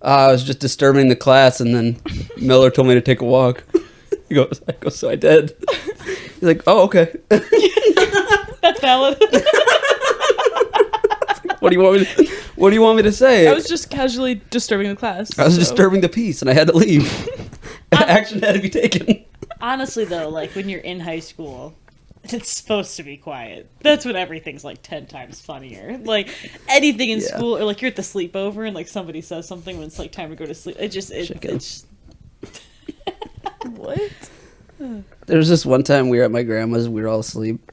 I was just disturbing the class. And then Miller told me to take a walk. I go, so I did. He's like, oh, okay. That's valid. What do you want me to say? I was just casually disturbing the class. I was disturbing the peace, and I had to leave. Action had to be taken. Honestly, though, like when you're in high school, it's supposed to be quiet. That's when everything's like 10 times funnier. Like anything in school, or like you're at the sleepover and like somebody says something when it's like time to go to sleep. It's What? There was this one time we were at my grandma's. We were all asleep,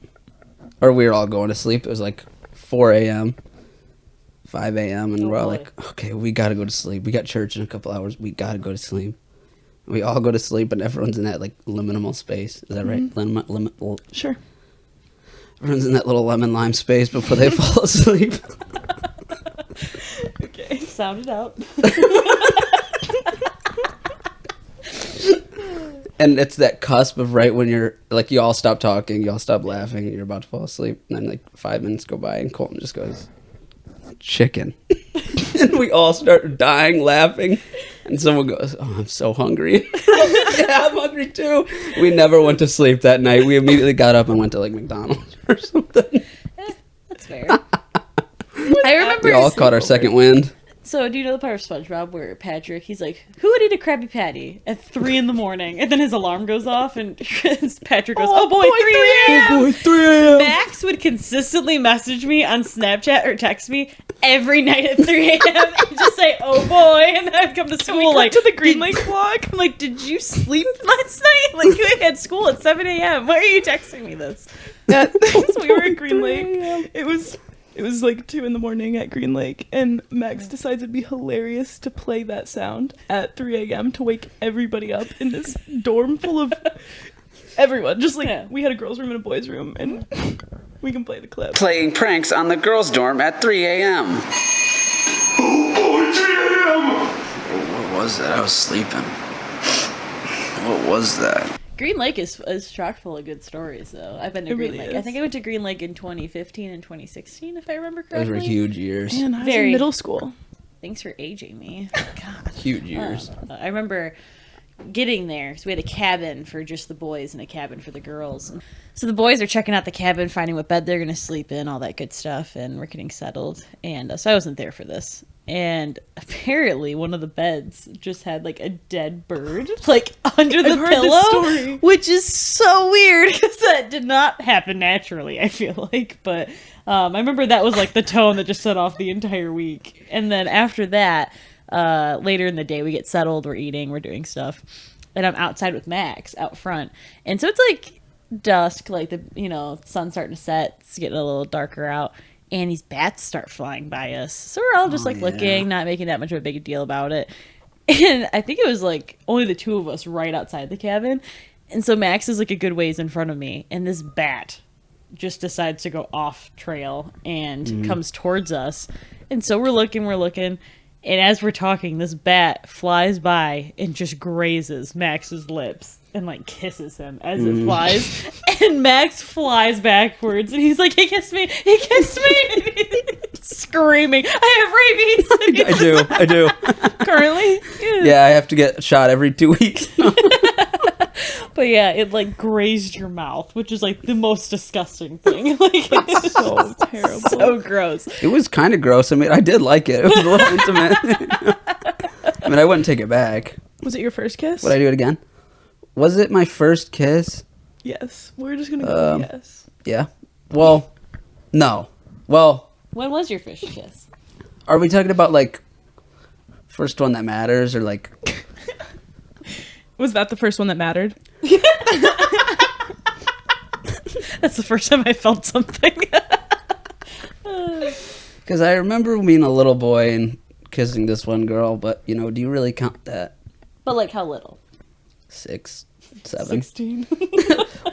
or we were all going to sleep. It was like 4 a.m. 5 a.m. and we're all like, okay, we gotta go to sleep. We got church in a couple hours. We gotta go to sleep. We all go to sleep, and everyone's in that like liminal space. Is that right? Sure. Everyone's in that little lemon lime space before they fall asleep. Okay. sound it out. And it's that cusp of right when you're like, you all stop talking, you all stop laughing, you're about to fall asleep, and then like 5 minutes go by, and Colton just goes, chicken. And we all start dying laughing, and someone goes, oh, I'm so hungry. Yeah, I'm hungry too. We never went to sleep that night. We immediately got up and went to like McDonald's or something. That's fair. I remember We all caught our second wind. So, do you know the part of SpongeBob where Patrick, he's like, who would eat a Krabby Patty at 3 a.m? And then his alarm goes off, and Patrick goes, oh boy, 3 a.m. Oh boy, 3 a.m. Max would consistently message me on Snapchat or text me every night at 3 a.m. and just say, oh boy, and then I'd come to school like, to the Green Lake vlog. I'm like, did you sleep last night? Like, you had school at 7 a.m. Why are you texting me this? So we were at Green Lake. It was like 2 a.m. at Green Lake, and Max decides it'd be hilarious to play that sound at 3 a.m. to wake everybody up in this dorm full of everyone. Just like, we had a girls' room and a boys' room, and we can play the clip. Playing pranks on the girls' dorm at 3 a.m. Oh boy, 3 a.m. What was that? I was sleeping. What was that? Green Lake is chock full of good stories, though. I've been to It Green really Lake. I is. think I went to Green Lake in 2015 and 2016, if I remember correctly. Those were huge years. Man, I was Very- in middle school. Thanks for aging me. God. Huge years. I remember getting there, so we had a cabin for just the boys and a cabin for the girls. So the boys are checking out the cabin, finding what bed they're going to sleep in, all that good stuff, and we're getting settled. And so I wasn't there for this. And apparently one of the beds just had like a dead bird like under the I've heard this pillow, story. which is so weird because that did not happen naturally, I feel like. But I remember that was like the tone that just set off the entire week. And then after that, later in the day, we get settled, we're eating, we're doing stuff, and I'm outside with Max out front. And so it's like dusk, like the sun's starting to set, it's getting a little darker out, and these bats start flying by us. So we're all just looking, not making that much of a big deal about it. And I think it was like only the two of us right outside the cabin, and so Max is like a good ways in front of me, and this bat just decides to go off trail and comes towards us. And so we're looking, and as we're talking, this bat flies by and just grazes Max's lips and like kisses him as it flies. And Max flies backwards and he's like, he kissed me. Screaming, I have rabies. I do. Currently? Yeah, I have to get shot every 2 weeks. But yeah, it like grazed your mouth, which is like the most disgusting thing. Like it's So terrible. so gross. It was kind of gross. I mean, I did like it. It was a little intimate. I mean, I wouldn't take it back. Was it your first kiss? Would I do it again? Was it my first kiss? Yes. We're just going to go with yes. Yeah. Well, no. Well, When was your first kiss? are we talking about like first one that matters or like... Was that the first one that mattered? That's the first time I felt something. Because I remember being a little boy and kissing this one girl, but, do you really count that? But like how little? 6, 7. 16.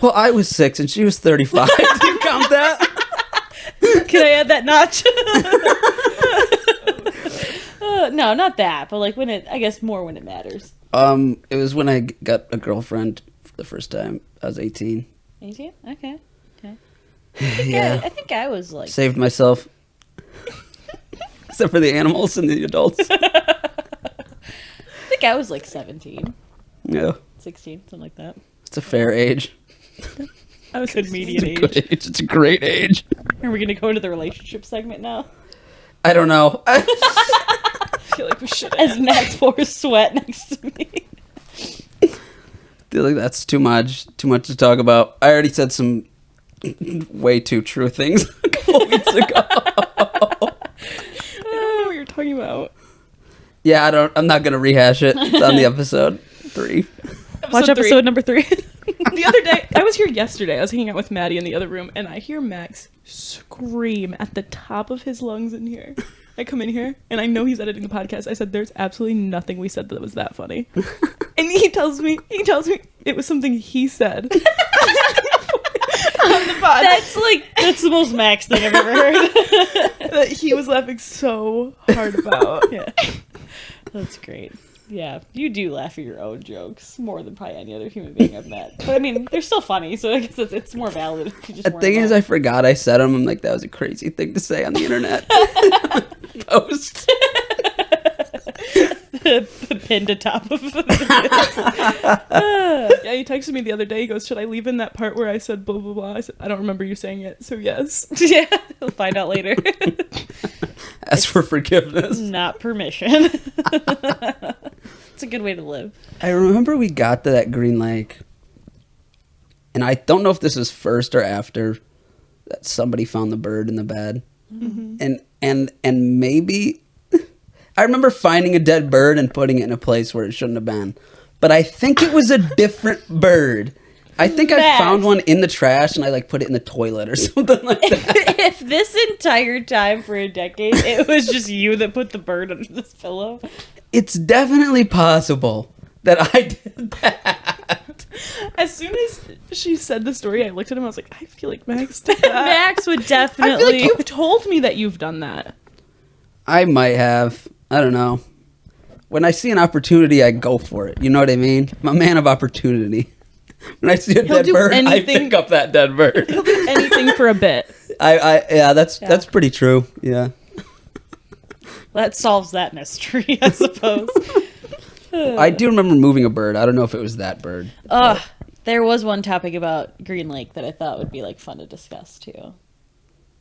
Well, I was 6 and she was 35. Do you count that? Can I add that notch? No, not that. But like I guess more when it matters. It was when I got a girlfriend for the first time. I was 18. 18? Okay. Yeah. I think I was like... Saved myself. Except for the animals and the adults. I think I was like 17, Yeah. 16, something like that. It's a fair age. I was Good median It's a good age. age. It's a great age. Are we going to go into the relationship segment now? I don't know. I feel like we should. As Max pours sweat next to me. feel like that's too much to talk about. I already said some way too true things a couple weeks ago. I don't know what you're talking about. Yeah, I'm not gonna rehash it. It's on the episode 3. Watch episode number 3. The other day, I was here yesterday. I was hanging out with Maddie in the other room, and I hear Max scream at the top of his lungs in here. I come in here, and I know he's editing the podcast. I said, "There's absolutely nothing we said that was that funny," and he tells me it was something he said on the pod. That's the most Max thing I've ever heard. That he was laughing so hard about. Yeah. That's great. Yeah, you do laugh at your own jokes more than probably any other human being I've met. But I mean, they're still funny, so I guess it's more valid. If you just The weren't thing is, laughing. I forgot I said them. I'm like, that was a crazy thing to say on the internet. Post. the pin to top of Yeah, he texted me the other day. He goes, "Should I leave in that part where I said blah blah blah?" I said, "I don't remember you saying it, so yes." Yeah, we'll find out later. Ask for forgiveness. Not permission. It's a good way to live. I remember we got to that Green Lake, and I don't know if this was first or after that somebody found the bird in the bed, and maybe I remember finding a dead bird and putting it in a place where it shouldn't have been, but I think it was a different bird. I think I Max. found one in the trash and I like put it in the toilet or something like that. If this entire time for a decade it was just you that put the bird under this pillow, It's definitely possible that I did that. As soon as she said the story, I looked at him. I was like, "I feel like Max did that." Max would I feel definitely. like you've told me that you've done that. I might have. I don't know. When I see an opportunity, I go for it. You know what I mean? I'm a man of opportunity. When I see a dead do bird, I anything- pick up that dead bird. Anything for a bit. Yeah, that's pretty true. Yeah. That solves that mystery, I suppose. I do remember moving a bird. I don't know if it was that bird. There was one topic about Green Lake that I thought would be like fun to discuss too.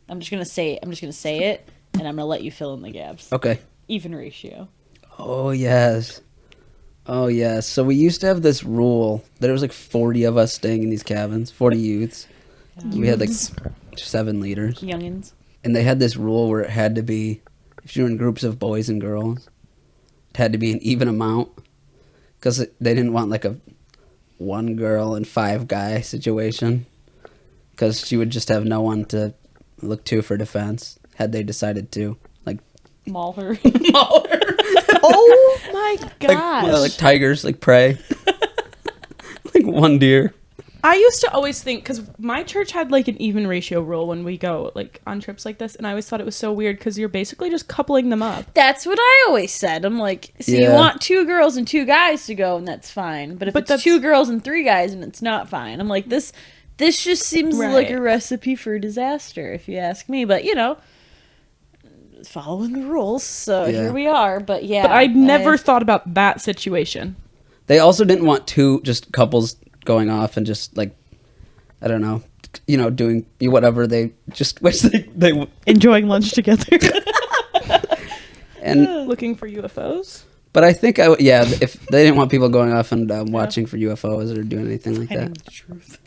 I'm just gonna say it, and I'm gonna let you fill in the gaps. Okay. Even ratio. Oh yes. So we used to have this rule. There was like 40 of us staying in these cabins, 40 youths. We had like 7 leaders. Youngins. And they had this rule where it had to be, if you're in groups of boys and girls, it had to be an even amount. Because they didn't want like a 1 girl and 5 guy situation. Because she would just have no one to look to for defense, had they decided to. Like, Maul her. maul her. Oh my gosh. Like tigers, like prey. Like 1 deer. I used to always think, because my church had like an even ratio rule when we go like on trips like this, and I always thought it was so weird because you're basically just coupling them up. That's what I always said. I'm like, so you want 2 girls and 2 guys to go, and that's fine. But if it's 2 girls and 3 guys, and it's not fine. I'm like, this just seems like a recipe for disaster, if you ask me. But following the rules, so here we are. But But I never thought about that situation. They also didn't want 2 just couples going off and just like, I don't know, doing whatever. They just wish they enjoying lunch together. And looking for UFOs. But I think if they didn't want people going off and watching for UFOs or doing anything like that. The truth.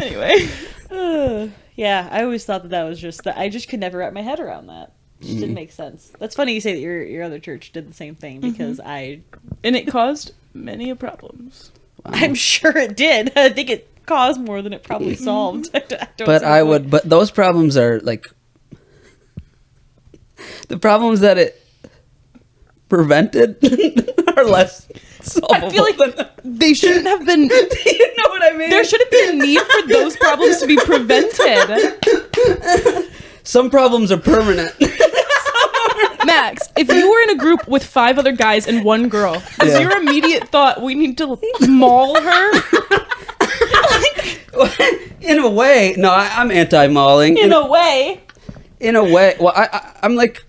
Anyway. Yeah, I always thought that was just that. I just could never wrap my head around that. It just didn't make sense. That's funny you say that your other church did the same thing, because and it caused many problems. Wow. I'm sure it did. I think it caused more than it probably solved. But those problems are like the problems that it prevented are less solvable. I feel like they shouldn't have been. You know what I mean? There shouldn't be a need for those problems to be prevented. Some problems are permanent. Max, if you were in a group with 5 other guys and 1 girl, is your immediate thought, we need to maul her? In a way, no, I'm anti-mauling. in a way, Well, I'm like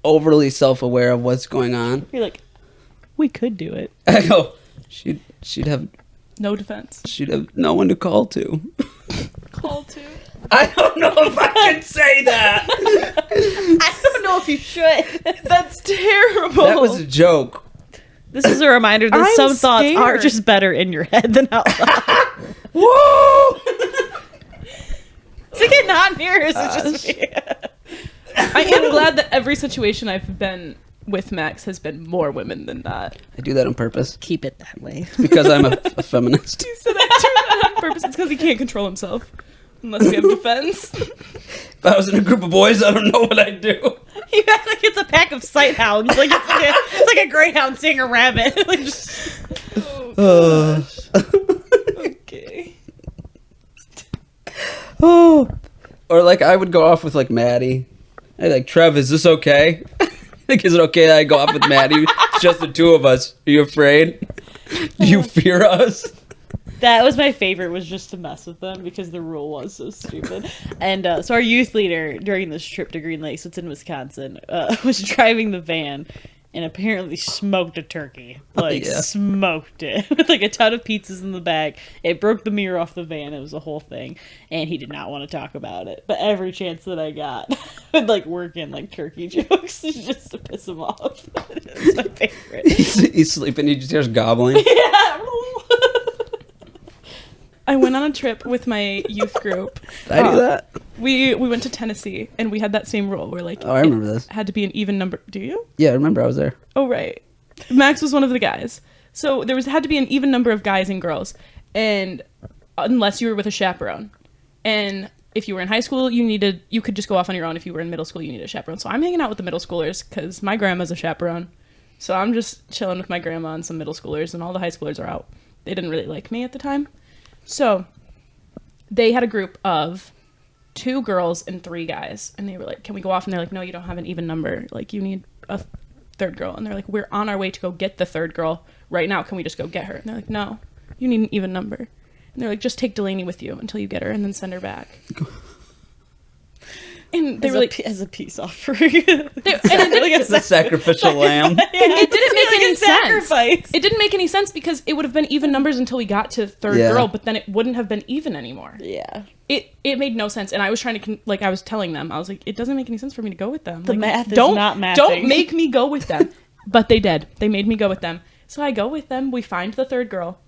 overly self-aware of what's going on. you're like, we could do it. I go, she'd have No defense. she'd have no one to call to. Call to. I don't know if I can say that. I don't know if you should. That's terrible. That was a joke. This is a reminder that I'm some thoughts are scared. just better in your head than out loud. Woo! Is it not near? Is it just me? I am glad that every situation I've been with Max has been more women than that. I do that on purpose Keep it that way. because I'm a feminist. He said I do that on purpose. It's because he can't control himself. Unless we have defense. If I was in a group of boys, I don't know what I'd do. You act like it's a pack of sight hounds. Like it's like a greyhound seeing a rabbit. Like just, Okay. Oh. Or like I would go off with like Maddie. I'd be like, Trev, is this okay? Like, is it okay that I go off with Maddie? It's just the 2 of us. Are you afraid? Do you fear us? that was my favorite, was just to mess with them because the rule was so stupid. And so our youth leader during this trip to Green Lake, so it's in Wisconsin, was driving the van and apparently smoked a turkey. Like, smoked it. With like a ton of pizzas in the back. It broke the mirror off the van. It was a whole thing. And he did not want to talk about it. But every chance that I got, I would like work in like turkey jokes just to piss him off. It's my favorite. He's sleeping. He just hears gobbling. Yeah. I went on a trip with my youth group. Did I do that? We went to Tennessee, and we had that same rule where like I remember this. it had to be an even number. Do you? Yeah, I remember. I was there. Oh right. Max was one of the guys, so there had to be an even number of guys and girls, and unless you were with a chaperone, and if you were in high school, you could just go off on your own. If you were in middle school, you needed a chaperone. So I'm hanging out with the middle schoolers because my grandma's a chaperone, so I'm just chilling with my grandma and some middle schoolers, and all the high schoolers are out. They didn't really like me at the time. So they had a group of 2 girls and 3 guys, and they were like, can we go off? And they're like, no, you don't have an even number. Like, you need third girl. And they're like, we're on our way to go get the third girl right now. Can we just go get her? And they're like, no, you need an even number. And they're like, just take Delaney with you until you get her and then send her back. And they were like, as a peace offering. It's a sacrificial lamb. It didn't make any sacrifice. sense. It didn't make any sense because it would have been even numbers until we got to third girl, but then it wouldn't have been even anymore. Yeah. It made no sense, and I was trying to I was telling them, I was like, it doesn't make any sense for me to go with them. The like, math is don't, not mathing. Don't make me go with them. But they did. They made me go with them. So I go with them. We find the third girl.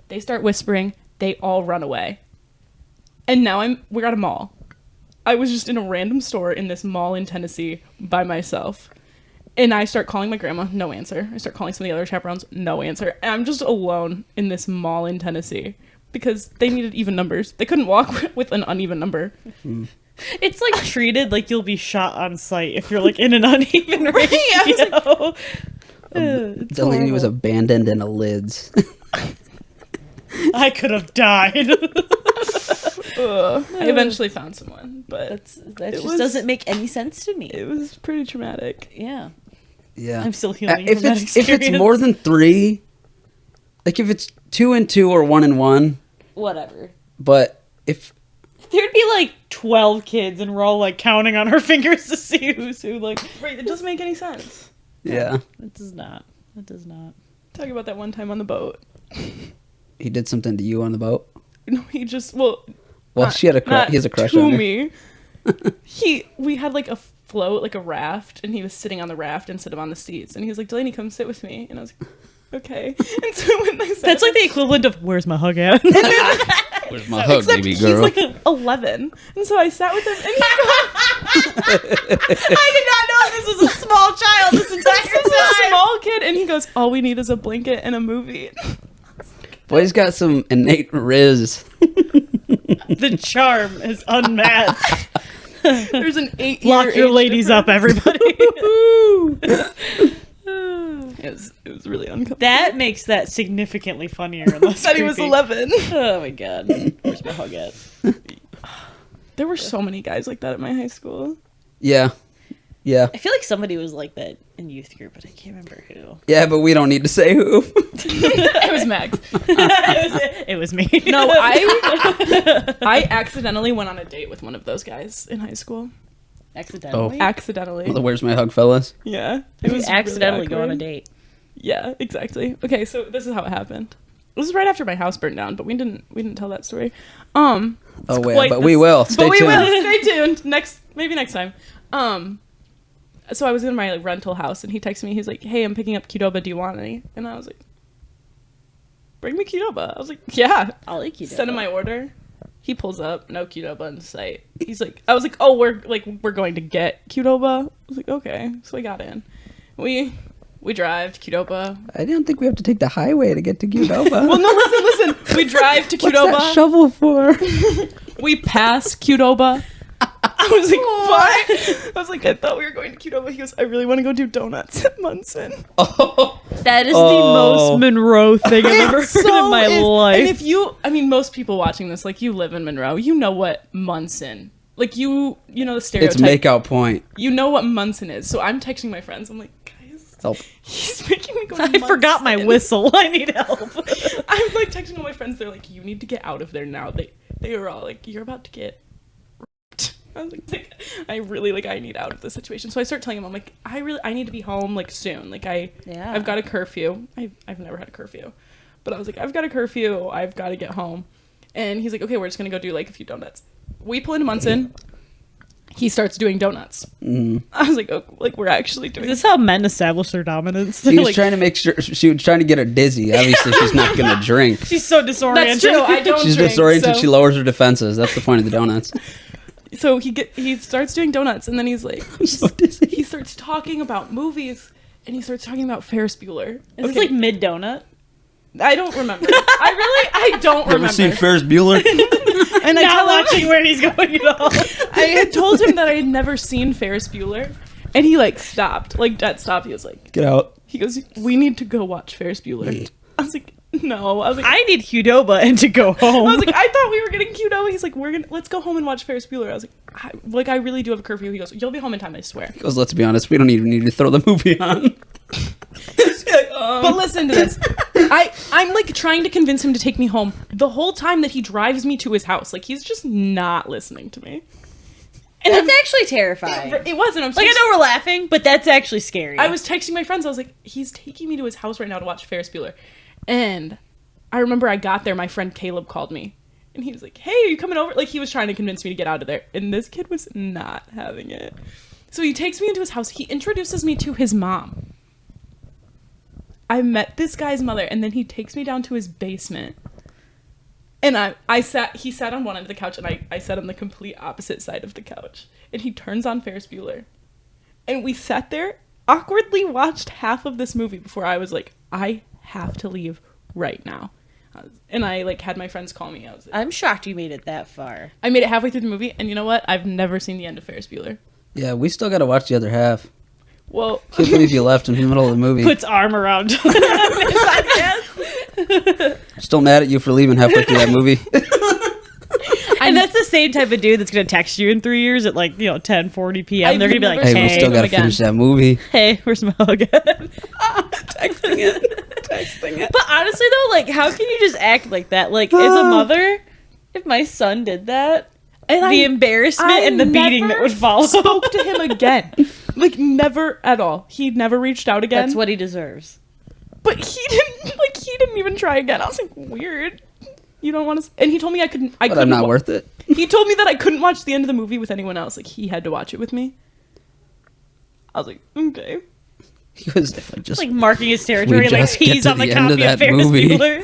They start whispering. They all run away. And now we're at a mall. I was just in a random store in this mall in Tennessee by myself. And I start calling my grandma, no answer. I start calling some of the other chaperones, no answer. And I'm just alone in this mall in Tennessee because they needed even numbers. They couldn't walk with an uneven number. It's like treated like you'll be shot on sight if you're like in an uneven ratio. Delaney was abandoned in a lids. I could have died. I eventually found someone, but That just doesn't make any sense to me. it was pretty traumatic. Yeah. Yeah. I'm still healing If from that it's if it's experience. more than 3, like if it's 2 and 2 or 1 and 1, Whatever. but if There'd be like 12 kids and we're all like counting on our fingers to see who's who. Like, Right, it doesn't make any sense. yeah, it does not. It does not. Talk about that one time on the boat. he did something to you on the boat. No, he just She had he has a crush to on her. me. We had like a float, like a raft, and he was sitting on the raft instead of on the seats. And he was like, Delaney, come sit with me. And I was like, okay. And so when they said That's like the equivalent of, where's my hug at? Where's my hug, except baby he's girl? like 11. And so I sat with him and he goes, I did not know this was a small child this entire this is a small kid, and he goes, all we need is a blanket and a movie. Boy's got some innate riz. The charm is unmatched. There's an 8-year Lock your age ladies difference. up, everybody. It was really uncomfortable. That makes that significantly funnier and less That he was creepy. 11. Oh my god. Where's my hug at? There were so many guys like that at my high school. Yeah, I feel like somebody was like that in youth group, but I can't remember who. yeah, but we don't need to say who. It was Max. It was me. No, I accidentally went on a date with one of those guys in high school. Accidentally? Accidentally. The Where's My Hug, fellas? Yeah. It was really accidentally go on a awkward. date. Yeah, exactly. Okay, so this is how it happened. This is right after my house burned down, but we didn't tell that story. Oh, wait, quite but the- we will. Stay But we tuned. will. Stay tuned. Maybe next time. So I was in my rental house, and he texted me. He's like, "Hey, I'm picking up Qdoba. Do you want any?" And I was like, "Bring me Qdoba." I was like, "Yeah." I'll like you. Send him my order. He pulls up, no Qdoba in sight. He's like, I was like, "Oh, we're going to get Qdoba." I was like, "Okay." So I got in. We drive to Qdoba. I don't think we have to take the highway to get to Qdoba. Well, no, listen. We drive to What's that Qdoba. shovel for? We pass Qdoba. I was like, what? I was like, I thought we were going to Qdoba. He goes, I really want to go do donuts at Munson. Oh, That is the Oh. most Monroe thing I've ever heard in my life. And if you, most people watching this, like, you live in Monroe, you know what Munson, like, you know the stereotype. it's Makeout Point. You know what Munson is. So I'm texting my friends. I'm like, guys, Help. he's making me go to I forgot my Munson. whistle. I need help. I'm like texting all my friends. They're like, you need to get out of there now. They were all like, you're about to get raped. I was like, I need out of this situation. So I start telling him, I'm like, I need to be home like soon. Like I've got a curfew. I've never had a curfew, but I was like, I've got a curfew. I've got to get home. And he's like, okay, we're just gonna go do like a few donuts. We pull into Munson. He starts doing donuts. I was like, oh, like we're actually doing. Is this how men establish their dominance? He was Like, trying to make sure she was trying to get her dizzy. Obviously, she's not gonna drink. she's so disoriented. That's true. I don't. She's drink, disoriented. so- She lowers her defenses. That's the point of the donuts. So he starts doing donuts, and then he's like, I'm so dizzy. he starts talking about movies, and he starts talking about Ferris Bueller. Is this like mid donut? I don't remember. I don't Ever remember. seen Ferris Bueller? And I Not tell him, watching where he's going at all. I had told him that I had never seen Ferris Bueller, and he like stopped, like dead stop. He was like, Get out. he goes, we need to go watch Ferris Bueller. I was like, no. I was like, I need Qdoba and to go home. I was like, I thought we were getting Qdoba. He's like, let's go home and watch Ferris Bueller. I was like, I really do have a curfew. He goes, you'll be home in time, I swear. He goes, let's be honest, we don't even need to throw the movie on. But listen to this. I'm like trying to convince him to take me home the whole time that he drives me to his house. Like he's just not listening to me. And That's actually terrifying. it wasn't. I'm Like, I know we're laughing, but that's actually scary. I was texting my friends. I was like, he's taking me to his house right now to watch Ferris Bueller. And I remember I got there. My friend Caleb called me. And he was like, hey, are you coming over? Like, he was trying to convince me to get out of there. And this kid was not having it. So he takes me into his house. He introduces me to his mom. I met this guy's mother. And then he takes me down to his basement. And he sat on one end of the couch, and I sat on the complete opposite side of the couch. And he turns on Ferris Bueller. And we sat there, awkwardly watched half of this movie before I was like, I have to leave right now. And I, like, had my friends call me. I was like, I'm shocked you made it that far. I made it halfway through the movie, and you know what? I've never seen the end of Ferris Bueller. Yeah, we still got to watch the other half. Well, Can't believe you left in the middle of the movie. Puts arm around. Still mad at you for leaving halfway through that movie. And that's the same type of dude that's going to text you in 3 years at, like, 10:40 p.m. They're going to be like, Hey, we still got to again. finish that movie. hey, where's my hug? Texting it. But honestly, though, like, how can you just act like that? Like, as a mother, if my son did that, and the embarrassment I and the beating that never would follow. spoke to him again. Like, never at all. He never reached out again. That's what he deserves. But he didn't even try again. I was like, weird. You don't want to... And he told me I couldn't... But I'm not worth it. He told me that I couldn't watch the end of the movie with anyone else. Like, he had to watch it with me. I was like, okay. He was if I just Like, marking his territory, like, just get peas to on the the end of copy of that Ferris movie. Bueller.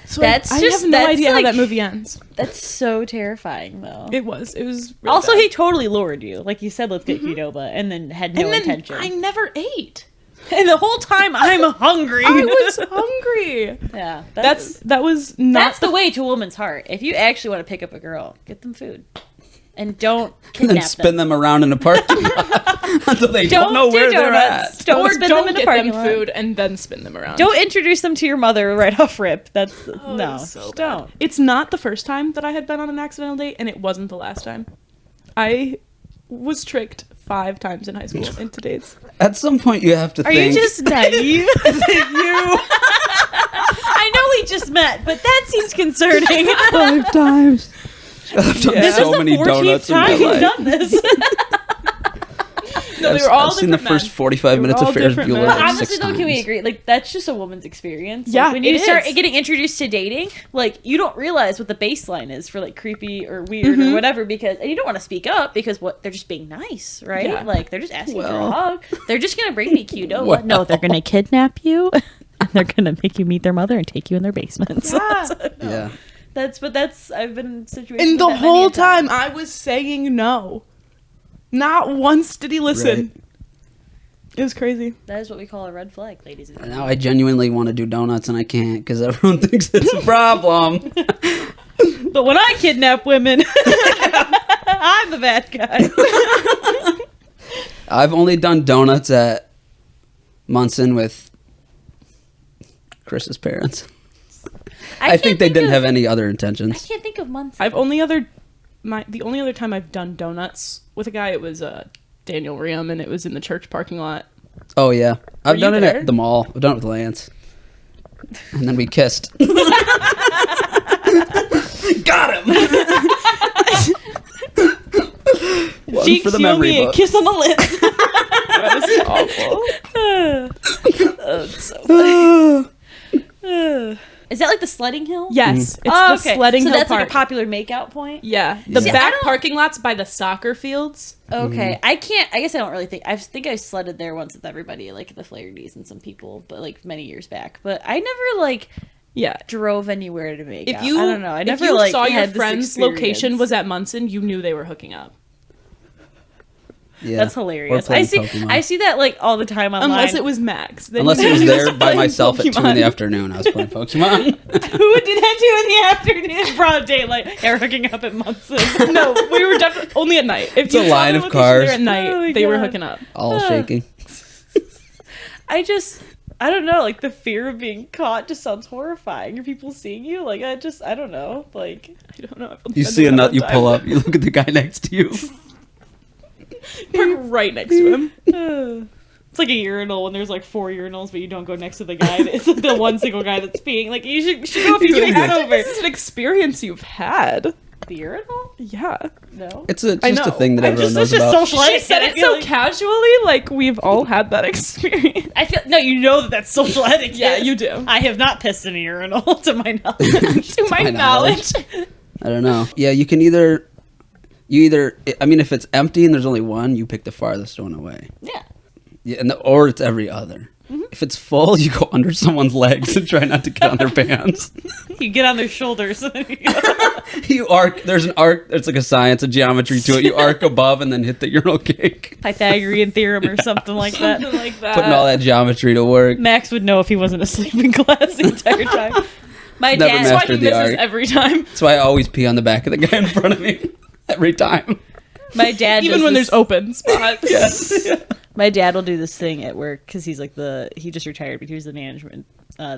So That's I just- have no that's idea how like- that movie ends. That's so terrifying, though. It was really Also, bad. he totally lured you. Like, you said, let's get Qdoba, and then had no and then intention. I never ate. And the whole time, I'm hungry. I was hungry. Yeah. That was not... That's the way to a woman's heart. If you actually want to pick up a girl, get them food. And don't and kidnap then spin them around in a parking lot until they don't know do where they're donuts. at. Don't Or spin them don't in a get parking them lot. food and then spin them around. Don't introduce them to your mother right off rip. That's Oh, no. it was so Just bad. don't. It's not the first time that I had been on an accidental date, and it wasn't the last time. I was tricked 5 times in high school into dates. At some point, you have to Are think. you just naive? I know we just met, but that seems concerning. 5 times. I've done This so is many the 14th donuts in time my you've life. done this. No, they were all I've seen the different first men. 45 They were minutes all of Ferris different Bueller men. But like honestly, 6 though, times. can we agree? Like, that's just a woman's experience. Like, Yeah, when you it start is. getting introduced to dating, like, you don't realize what the baseline is for, like, creepy or weird or whatever, and you don't want to speak up because they're just being nice, right? Yeah. Like, they're just asking for Well. a hug. They're just gonna bring me Qdoba. Well. No, they're gonna kidnap you. And they're gonna make you meet their mother and take you in their basements. Yeah. Yeah. I've been in situations. And the like that many whole a time. time I was saying no. Not once did he listen. Right. It was crazy. That is what we call a red flag, ladies and And gentlemen. now I genuinely want to do donuts and I can't because everyone thinks it's a problem. But when I kidnap women, I'm the bad guy. I've only done donuts at Munson with Chris's parents. I think they didn't have any other I intentions. can't think of months. The only other time I've done donuts with a guy, it was Daniel Riem, and it was in the church parking lot. Oh yeah, I've you done it there? at the mall. I've done it with Lance, and then we kissed. Got him. One Jinx, for the you owe memory me a book. kiss on the lips. That is awful. That's so funny. Is that like the sledding hill? Yes, it's Oh, the okay. sledding so hill that's park. like a popular makeout point. Yeah, the See, I back don't- parking lots by the soccer fields. Okay, I guess I don't really think. I think I sledded there once with everybody, like the Flaherty's and some people, but like many years back. But I never like Yeah. drove anywhere to make If out. you, I don't know. I never if you like saw your had this friend's location experience. was at Munson, you knew they were hooking up. Yeah. That's Or hilarious. playing I see. Pokemon. I see that like all the time online. Unless it was Max. Then Unless you it was knew there by playing myself at 2 in Pokemon. the afternoon. I was playing Pokemon. Who did that do in the afternoon? Broad daylight. They were hooking up at Munson. No, we were definitely only at night. If It's a you saw line the of location cars. there at night, Oh my they were God. hooking up. All shaking. I don't know, like the fear of being caught just sounds horrifying. Are people seeing you? Like I don't know. Like I don't know. You see a nut, you pull up, you look at the guy next to you. Park right next to him. It's like a urinal when there's like 4 urinals, but you don't go next to the guy. It's like the one single guy that's peeing. Like you should go if you get that over. This is an experience you've had. The urinal? Yeah. No. It's just a thing that everyone knows It's just about. social She etiquette. said I it feel so like- casually, like we've all had that experience. I feel no. You know that's social etiquette. Yeah, you do. I have not pissed in a urinal to my knowledge. To my knowledge. I don't know. Yeah, you either, I mean, if it's empty and there's only one, you pick the farthest one away. Yeah. Yeah, or it's every other. If it's full, you go under someone's legs and try not to get on their pants. You get on their shoulders. You arc. There's an arc. There's like a science, a geometry to it. You arc above and then hit the urinal cake. Pythagorean theorem or something like that. Something like that. Putting all that geometry to work. Max would know if he wasn't asleep in class the entire time. My Never dad. That's why mastered he the misses art. every time. That's why I always pee on the back of the guy in front of me every time. My dad. Even does when this- there's open spots. Yes. My dad will do this thing at work because he's like he just retired, but he was the management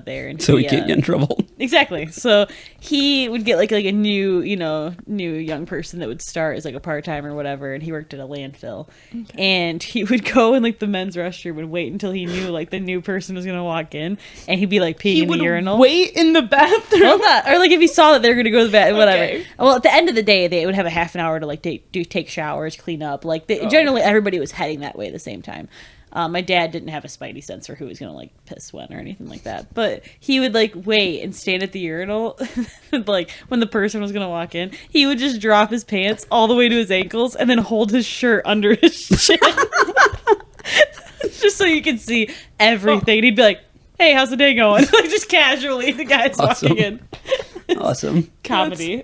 there, and So he can't get in trouble. Exactly. So he would get like a new young person that would start as like a part time or whatever, and he worked at a landfill, and he would go in like the men's restroom and wait until he knew like the new person was gonna walk in, and he'd be like peeing He in the would urinal. wait in the bathroom. Well, not, or like if he saw that they were gonna go to the bathroom, whatever. Okay. Well, at the end of the day, they would have a half an hour to like take showers, clean up. Like generally, everybody was heading that way at the same time. My dad didn't have a spidey sense for who was gonna like piss when or anything like that, but he would like wait and stand at the urinal, like when the person was gonna walk in, he would just drop his pants all the way to his ankles and then hold his shirt under his chin, just so you could see everything. And he'd be like, "Hey, how's the day going?" Like just casually, the guy's Awesome. walking in. Awesome. Comedy.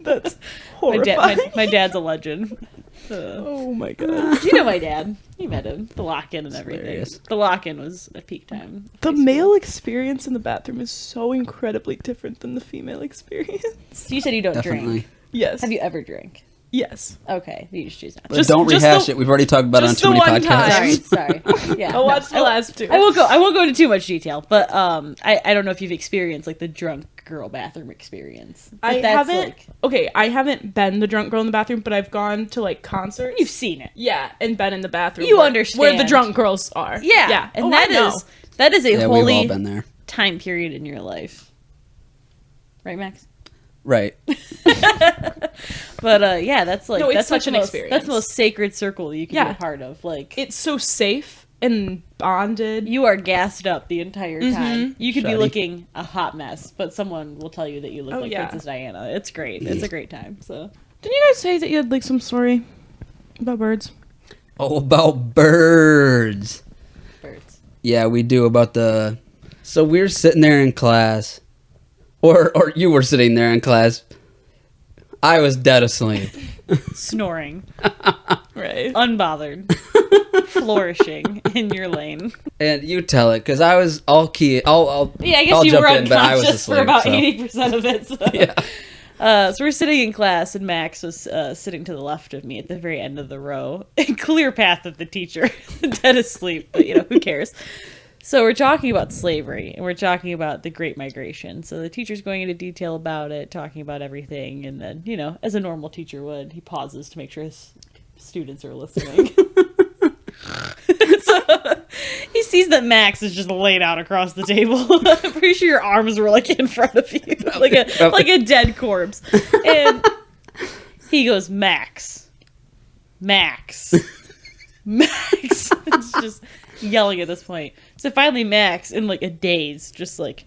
That's My, horrifying. my dad's a legend. Oh my god. You know my dad. You met him. The lock-in and everything. Hilarious. The lock-in was a peak time. The male experience in the bathroom is so incredibly different than the female experience. So you said you don't Definitely. drink. Yes. Have you ever drank? Yes. Okay, you just choose not to. But Just- don't just rehash the- it. We've already talked about it on just too the many one podcasts. time. Sorry. Yeah. I'll watch the I- last two. I won't go into too much detail, but I don't know if you've experienced like the drunk girl bathroom experience. But I that's, haven't. like, Okay, I haven't been the drunk girl in the bathroom, but I've gone to like concerts. you've seen it. Yeah, and been in the bathroom. You where understand. the drunk girls are. Yeah. Yeah. And Oh, that I know. is a Yeah, we've all holy been there. time period in your life. Right, Max? Right. But yeah, that's like No, it's that's such like an the most, experience. That's the most sacred circle you can Yeah. be a part of. Like It's so safe and bonded. you are gassed up the entire Mm-hmm. time. You could be Shoddy. looking a hot mess, but someone will tell you that you look Oh, like yeah. Princess Diana. It's great. It's a great time. So Didn't you guys say that you had like some story about birds? Oh, about birds. birds. Yeah, we do about the. So we're sitting there in class, or you were sitting there in class. I was dead asleep. Snoring. Right. Unbothered. Flourishing in your lane. And you tell it, because I was all key. I'll Yeah, I guess I'll you jump were in, but I was unconscious for asleep, about so. 80% of it. So. Yeah. So we're sitting in class, and Max was sitting to the left of me at the very end of the row. Clear path of the teacher. Dead asleep, but who cares? So we're talking about slavery, and we're talking about the Great Migration. So the teacher's going into detail about it, talking about everything, and then, as a normal teacher would, he pauses to make sure his students are listening. So he sees that Max is just laid out across the table. I'm pretty sure your arms were like in front of you, like a dead corpse. And he goes, Max. It's just yelling at this point. So finally Max, in like a daze, just like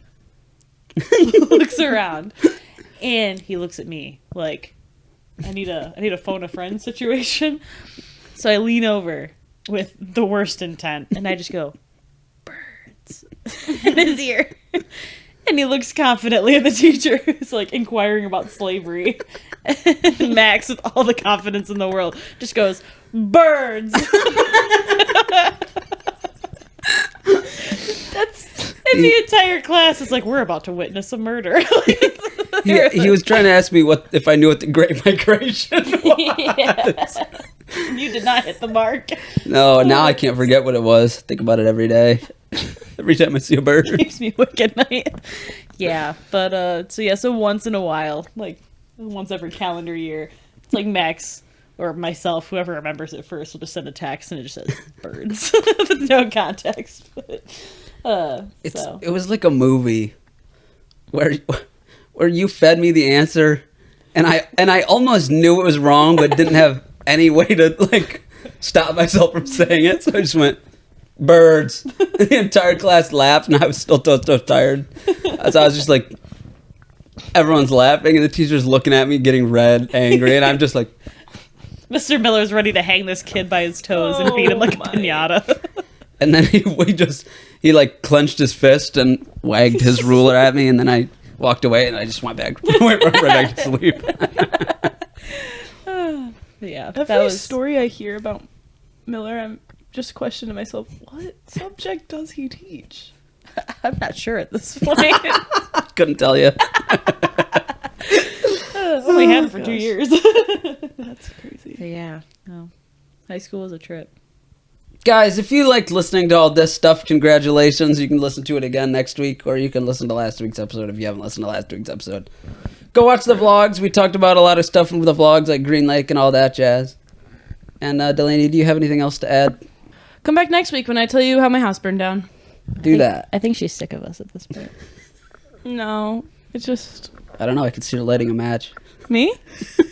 looks around, and he looks at me like, I need a phone a friend situation. So I lean over with the worst intent, and I just go, birds, in his ear. And he looks confidently at the teacher, who's like inquiring about slavery. And Max, with all the confidence in the world, just goes, birds. And the entire class is like, we're about to witness a murder. He was trying to ask me if I knew what the Great Migration was. Yeah. You did not hit the mark. No, now I can't forget what it was. Think about it every day. Every time I see a bird. Keeps me awake at night. Yeah, but so once in a while, like once every calendar year, it's like Max or myself, whoever remembers it first, will just send a text and it just says birds with no context. But, It was like a movie where you fed me the answer, and I almost knew it was wrong, but didn't have any way to like stop myself from saying it, so I just went birds. The entire class laughed, and I was still so tired. So I was just like, everyone's laughing, and the teacher's looking at me, getting red, angry, and I'm just like, Mr. Miller's ready to hang this kid by his toes and beat him like a pinata. and then he like clenched his fist and wagged his ruler at me, and then I walked away, and I just went right back to sleep. Yeah, Every story I hear about Miller, I'm just questioning myself, what subject does he teach? I'm not sure at this point. Couldn't tell you. Only had him for 2 years. That's crazy. Yeah, no. High school was a trip. Guys, if you liked listening to all this stuff, congratulations. You can listen to it again next week, or you can listen to last week's episode if you haven't listened to last week's episode. Go watch the vlogs. We talked about a lot of stuff from the vlogs, like Green Lake and all that jazz. And Delaney, do you have anything else to add? Come back next week when I tell you how my house burned down. Do that. I think she's sick of us at this point. No, it's just... I don't know. I can see her lighting a match. Me?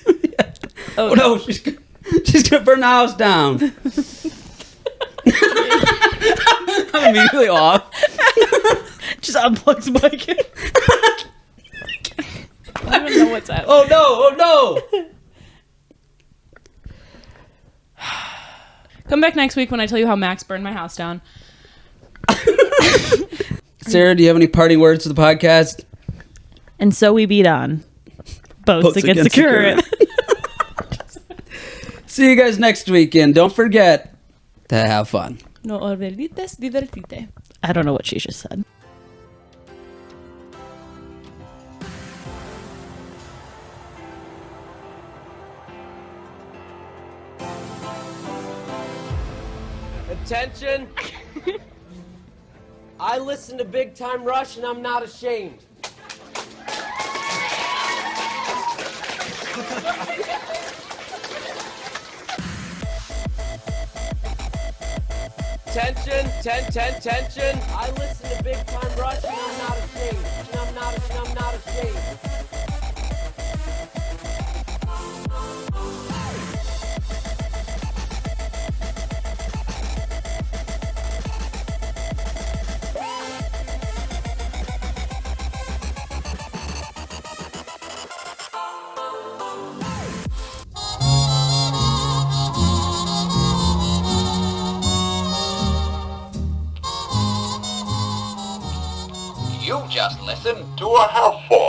Yeah. Oh no, she's gonna burn the house down. I'm immediately off. Just unplugs mic. I don't even know what's happening. Oh no! Come back next week when I tell you how Max burned my house down. Sarah, do you have any parting words to the podcast? And so we beat on. Boats against the current. See you guys next weekend. Don't forget to have fun. No olvides divertirte. I don't know what she just said. Attention! I listen to Big Time Rush and I'm not ashamed. Tension, tension. I listen to Big Time Rush and I'm not ashamed. And I'm not ashamed. You just listened to a HaveFun.